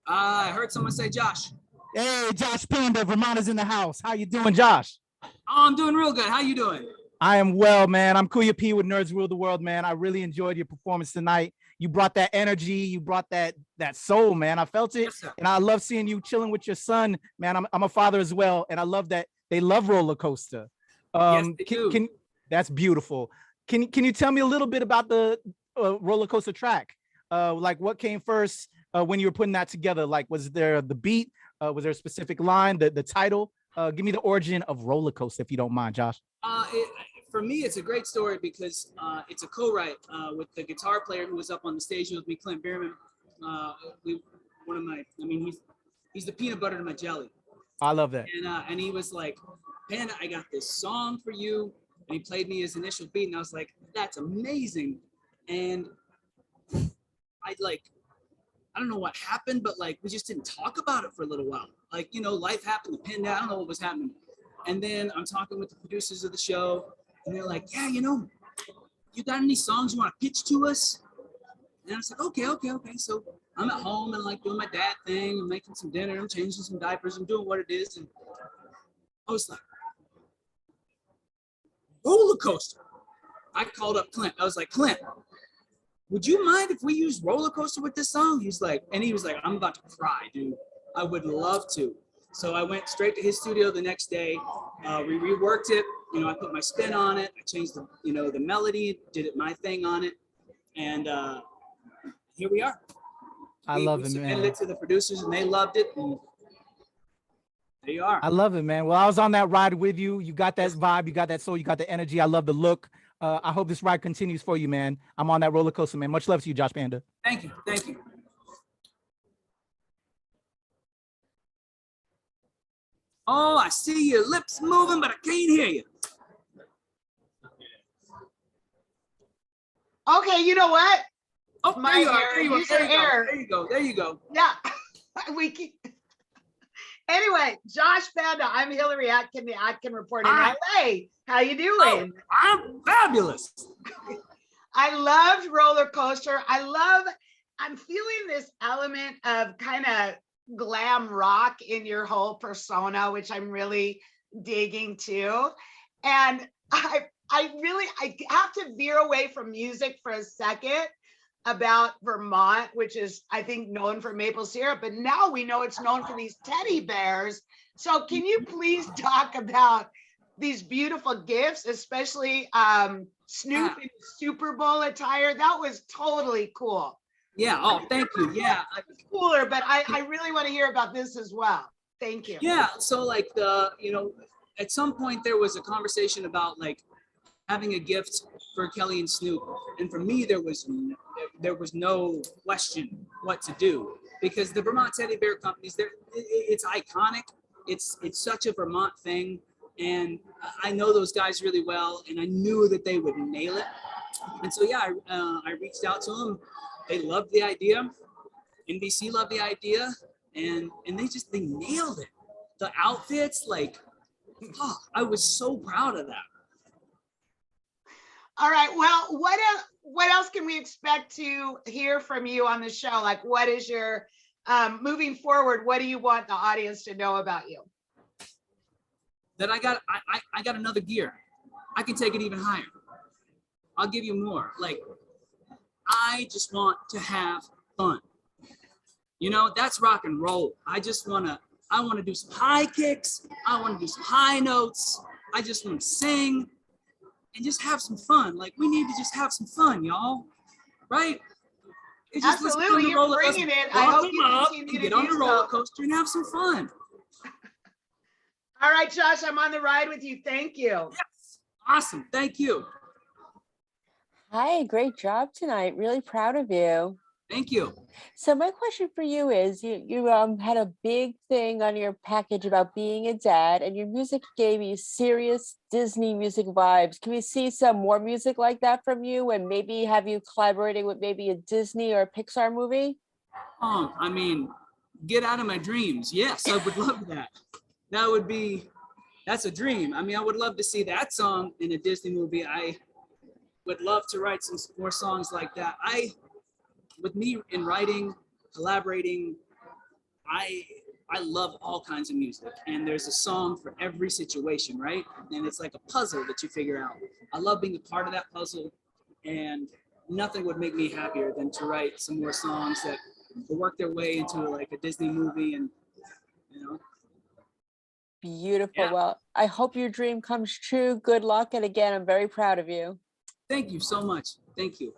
I heard someone say Josh. Hey, Josh Panda, Vermont is in the house. How you doing, Josh? Oh, I'm doing real good. How you doing? I am well, man. I'm Kuya P with Nerds Rule the World, man. I really enjoyed your performance tonight. You brought that energy. You brought that soul, man. I felt it. Yes, and I love seeing you chilling with your son, man. I'm a father as well. And I love that they love roller coaster. Yes, they do. That's beautiful. Can you tell me a little bit about the roller coaster track? Like what came first when you were putting that together? Like, was there the beat? Was there a specific line, the title? Give me the origin of roller coaster, if you don't mind, Josh. For me, it's a great story because it's a co-write with the guitar player who was up on the stage with me, Clint Bierman. He's the peanut butter to my jelly. I love that. And he was like, Panda, I got this song for you. And he played me his initial beat, and I was like, that's amazing. And I don't know what happened, but we just didn't talk about it for a little while. Life happened, the pandemic, I don't know what was happening. And then I'm talking with the producers of the show, and they're like, yeah, you got any songs you want to pitch to us? And I was like, okay. So I'm at home and doing my dad thing, I'm making some dinner, I'm changing some diapers, I'm doing what it is. And I was like, roller coaster. I called up Clint. I was like, Clint, would you mind if we use roller coaster with this song? He was like, I'm about to cry, dude. I would love to. So I went straight to his studio the next day. We reworked it. I put my spin on it. I changed the melody, did it my thing on it, and here we are. I love we it, submitted man. it to the producers, and they loved it. And there you are. I love it, man. Well, I was on that ride with you. You got that vibe, you got that soul, you got the energy. I love the look. I hope this ride continues for you, man. I'm on that roller coaster, man. Much love to you, Josh Panda. Thank you. Thank you. Oh, I see your lips moving, but I can't hear you. Okay, you know what? Oh, My there you are. hair, There you use are. your hair. There you go. There you go. Yeah, we keep. Anyway, Josh Panda, I'm Hillary Atkin, the Atkin Report in Hi. LA. How you doing? Oh, I'm fabulous. I loved Roller Coaster. I'm feeling this element of kind of glam rock in your whole persona, which I'm really digging too. And I have to veer away from music for a second about Vermont, which is, I think, known for maple syrup, but now we know it's known for these teddy bears. So can you please talk about these beautiful gifts, especially Snoop in Super Bowl attire? That was totally cool. Yeah. Oh, thank you. Yeah. It's cooler, but I really want to hear about this as well. Thank you. Yeah. So like at some point there was a conversation about like having a gift for Kelly and Snoop, and for me there was no question what to do, because the Vermont Teddy Bear Companies, it's iconic. It's such a Vermont thing, and I know those guys really well, and I knew that they would nail it. And so yeah, I reached out to them. They loved the idea. NBC loved the idea, and they nailed it. The outfits, like, oh, I was so proud of that. All right. Well, what else can we expect to hear from you on the show? Like, what is your moving forward? What do you want the audience to know about you? That I got another gear. I can take it even higher. I'll give you more. Like, I just want to have fun. That's rock and roll. I want to do some high kicks. I want to do some high notes. I just want to sing and just have some fun. Like, we need to just have some fun, y'all. Right? It's just, absolutely, you're bringing it. I hope you continue to get on the do roller so. coaster and have some fun. All right, Josh, I'm on the ride with you. Thank you. Yes. Awesome. Thank you. Hi, great job tonight. Really proud of you. Thank you. So my question for you is, you had a big thing on your package about being a dad, and your music gave you serious Disney music vibes. Can we see some more music like that from you, and maybe have you collaborating with maybe a Disney or a Pixar movie? I mean, get out of my dreams. Yes, I would love that. That's a dream. I mean, I would love to see that song in a Disney movie. I would love to write some more songs like that. With me in writing, collaborating, I love all kinds of music, and there's a song for every situation, right? And it's like a puzzle that you figure out. I love being a part of that puzzle, and nothing would make me happier than to write some more songs that will work their way into like a Disney movie, and Beautiful. Yeah. Well, I hope your dream comes true. Good luck, and again, I'm very proud of you. Thank you so much. Thank you.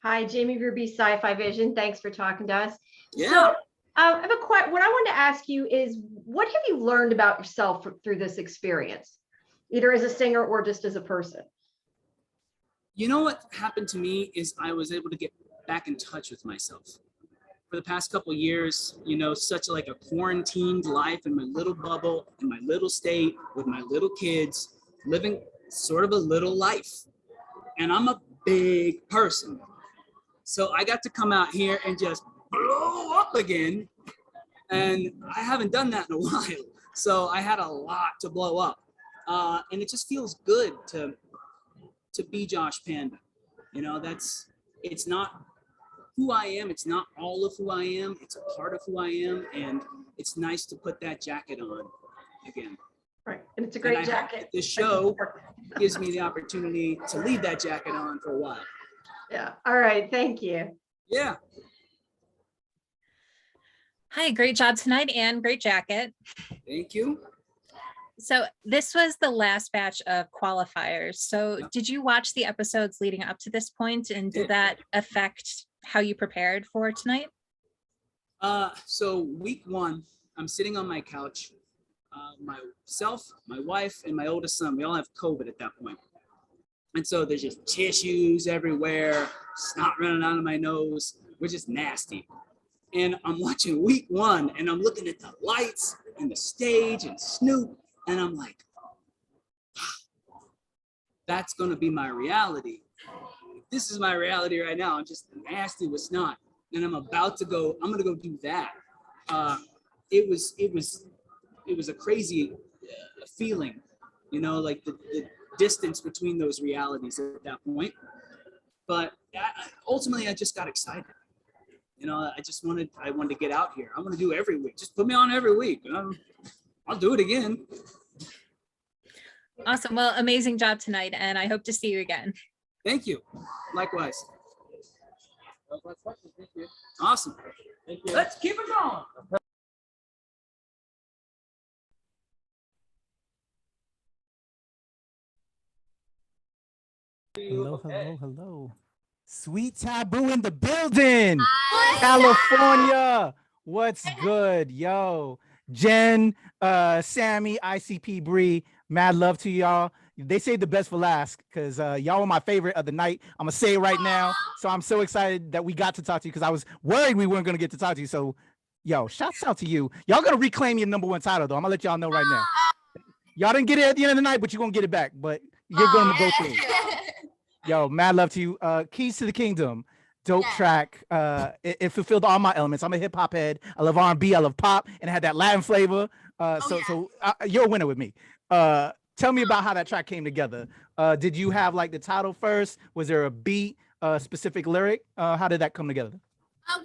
Hi, Jamie Ruby, Sci-Fi Vision. Thanks for talking to us. Yeah. So, I have what I wanted to ask you is, what have you learned about yourself through this experience, either as a singer or just as a person? You know what happened to me is I was able to get back in touch with myself. For the past couple of years, such like a quarantined life in my little bubble, in my little state, with my little kids, living sort of a little life. And I'm a big person. So I got to come out here and just blow up again. And I haven't done that in a while. So I had a lot to blow up. And it just feels good to be Josh Panda. It's not who I am. It's not all of who I am. It's a part of who I am. And it's nice to put that jacket on again. Right. And it's a great jacket. This show gives me the opportunity to leave that jacket on for a while. Yeah. All right. Thank you. Yeah. Hi, great job tonight and great jacket. Thank you. So this was the last batch of qualifiers. So did you watch the episodes leading up to this point, and did that affect how you prepared for tonight? So week one, I'm sitting on my couch. Myself, my wife, and my oldest son, we all have COVID at that point. And so there's just tissues everywhere, snot running out of my nose. We're just nasty. And I'm watching week one, and I'm looking at the lights and the stage and Snoop, and I'm like, that's gonna be my reality. This is my reality right now. I'm just nasty with snot, and I'm gonna go do that. It was a crazy feeling, like the distance between those realities at that point. But ultimately, I just got excited. I wanted to get out here. I want to do every week. Just put me on every week. I'll do it again. Awesome. Well, amazing job tonight, and I hope to see you again. Thank you. Likewise. Thank you. Awesome. Thank you. Let's keep it going. Hello. Sweet Taboo in the building. California. What's good, yo? Jen, Sammy, ICP Bree, mad love to y'all. They saved the best for last because y'all were my favorite of the night. I'm gonna say it right now. So I'm so excited that we got to talk to you because I was worried we weren't gonna get to talk to you. So, yo, shouts out to you. Y'all gonna reclaim your #1 title though. I'm gonna let y'all know right now. Y'all didn't get it at the end of the night, but you're gonna get it back. But you're gonna go through. Yo, mad love to you. Keys to the Kingdom. Dope track. It fulfilled all my elements. I'm a hip hop head. I love R&B. I love pop, and it had that Latin flavor. So you're a winner with me. Tell me about how that track came together. Did you have like the title first? Was there a beat, specific lyric? How did that come together?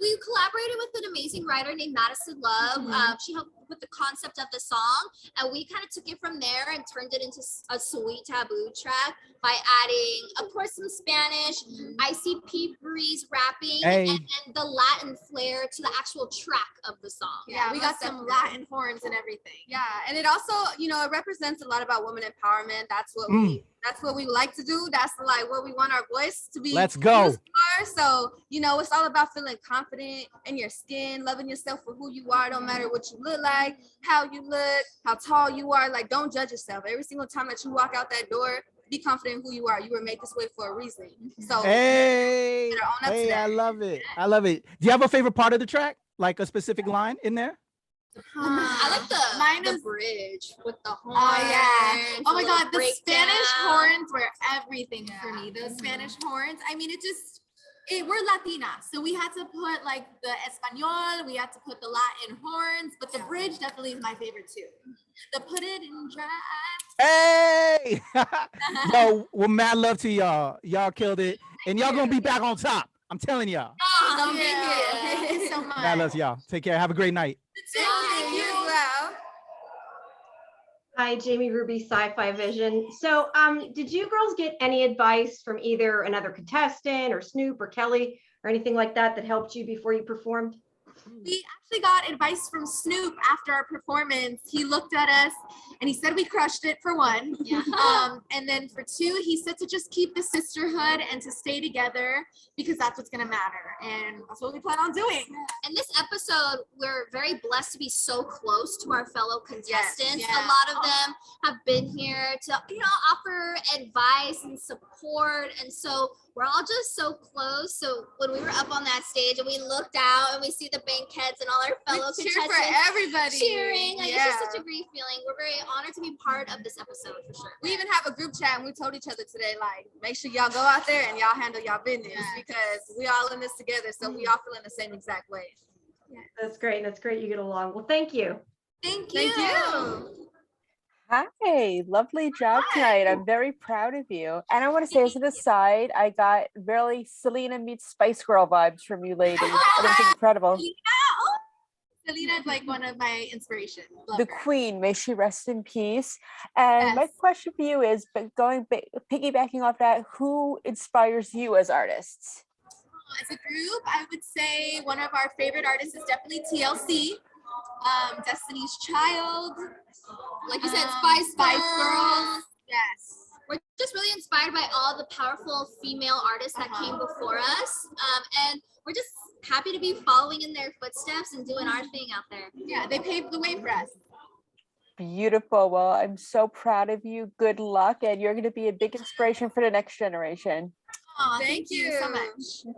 We collaborated with an amazing writer named Madison Love. She helped with the concept of the song, and we kind of took it from there and turned it into a sweet taboo track by adding, of course, some Spanish, ICP Breeze rapping, and the Latin flair to the actual track of the song. Yeah, we got some Latin horns and everything. Yeah, and it also, it represents a lot about women empowerment. That's what we like to do. That's like what we want our voice to be. Let's go. For. So, it's all about feeling confident in your skin, loving yourself for who you are. Don't matter what you look like, how you look, how tall you are. Like, don't judge yourself. Every single time that you walk out that door, be confident in who you are. You were made this way for a reason. So, I love it. I love it. Do you have a favorite part of the track? Like a specific line in there? I like the bridge with the horns. Oh yeah. Oh my God, the Spanish horns were everything for me. The Spanish horns. I mean, we're Latina, so we had to put like the Espanol, we had to put the Latin horns, but the bridge definitely is my favorite too. The put it in drive. Hey! Yo, well, mad love to y'all. Y'all killed it. And y'all gonna be back on top. I'm telling y'all. Thank you so much. Mad love to y'all. Take care. Have a great night. Thank you. Well. Hi, Jamie Ruby, Sci-Fi Vision. So, did you girls get any advice from either another contestant or Snoop or Kelly or anything like that helped you before you performed? We actually got advice from Snoop after our performance. He looked at us and he said we crushed it for one. Yeah. And then for two, he said to just keep the sisterhood and to stay together because that's what's gonna matter. And that's what we plan on doing. In this episode, we're very blessed to be so close to our fellow contestants. Yes. A lot of them have been here to, offer advice and support. And so we're all just so close. So when we were up on that stage and we looked out and we see the Bankettes and all our fellow contestants for everybody. cheering, it's just such a great feeling. We're very honored to be part of this episode for sure. We even have a group chat and we told each other today, like, make sure y'all go out there and y'all handle y'all business because we all in this together. So we all feel in the same exact way. Yeah. That's great. That's great. You get along. Well, thank you. Thank you. Hi, lovely job tonight. I'm very proud of you. And I want to say, as an aside, I got really Selena meets Spice Girl vibes from you ladies. It was incredible. Selena is like one of my inspirations. The queen, may she rest in peace. And my question for you is, piggybacking off that, who inspires you as artists? As a group, I would say one of our favorite artists is definitely TLC, Destiny's Child. like you said, Spice Girls. Yes. We're just really inspired by all the powerful female artists that came before us. And we're just happy to be following in their footsteps and doing our thing out there. Yeah, they paved the way for us. Beautiful. Well, I'm so proud of you. Good luck. And you're going to be a big inspiration for the next generation. Oh, thank you so much.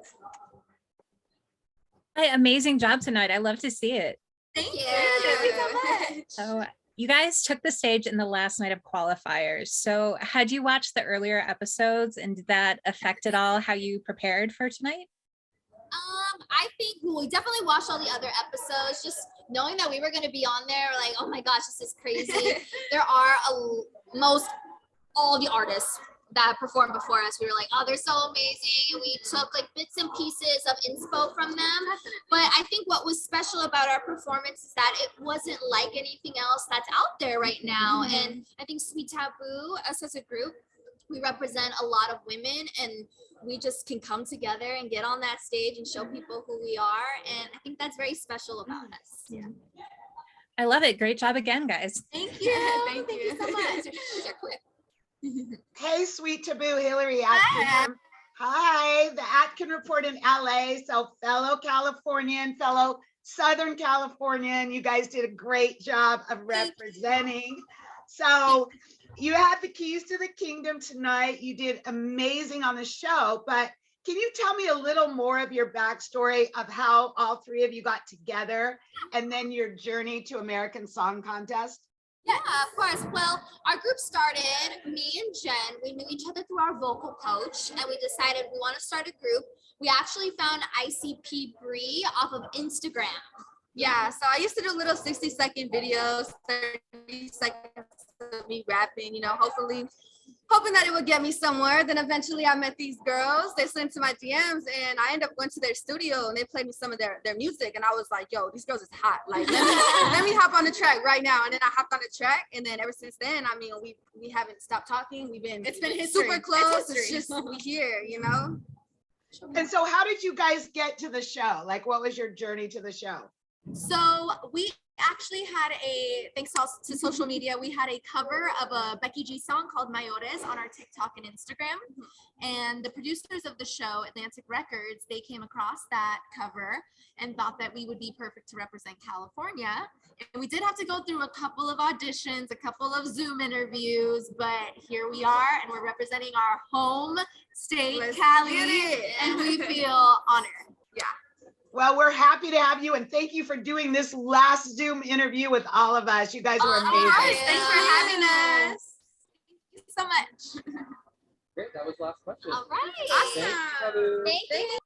Hey, amazing job tonight. I love to see it. Thank you. Thank you so much. So you guys took the stage in the last night of qualifiers. So had you watched the earlier episodes, and did that affect at all how you prepared for tonight? I think we definitely watched all the other episodes. Just knowing that we were going to be on there, like, oh my gosh, this is crazy. There are all the artists that performed before us. We were like, oh, they're so amazing. And we took like bits and pieces of inspo from them. But I think what was special about our performance is that it wasn't like anything else that's out there right now. And I think Sweet Taboo, us as a group, we represent a lot of women, and we just can come together and get on that stage and show people who we are. And I think that's very special about us. Yeah. I love it. Great job again, guys. Thank you. Thank you so much. These are quick. Hey, Sweet Taboo, Hillary Atkin. Hi, the Atkin Report in LA. So fellow Californian, fellow Southern Californian, you guys did a great job of representing. So you had the keys to the kingdom tonight. You did amazing on the show, but can you tell me a little more of your backstory of how all three of you got together and then your journey to American Song Contest? Yeah, of course. Well, our group started, me and Jen, we knew each other through our vocal coach, and we decided we want to start a group. We actually found ICP Bree off of Instagram. Yeah, so I used to do little 60-second videos, 30 seconds of me rapping, you know, hoping that it would get me somewhere. Then eventually I met these girls. They slid into my DMs, and I ended up going to their studio, and they played me some of their music, and I was like, yo, these girls is hot. Like, let me hop on the track right now. And then I hopped on the track, and then ever since then, I mean, we haven't stopped talking. It's been super close. It's just we here, you know. And so how did you guys get to the show? Like, what was your journey to the show? So we actually had thanks to social media, we had a cover of a Becky G song called Mayores on our TikTok and Instagram. And the producers of the show, Atlantic Records, they came across that cover and thought that we would be perfect to represent California. And we did have to go through a couple of auditions, a couple of Zoom interviews, but here we are, and we're representing our home state, Cali, and we feel honored. Yeah. Well, we're happy to have you, and thank you for doing this last Zoom interview with all of us. You guys were amazing. Thanks for having us. Thank you so much. Great, that was the last question. All right. Awesome. Thanks, Thank you.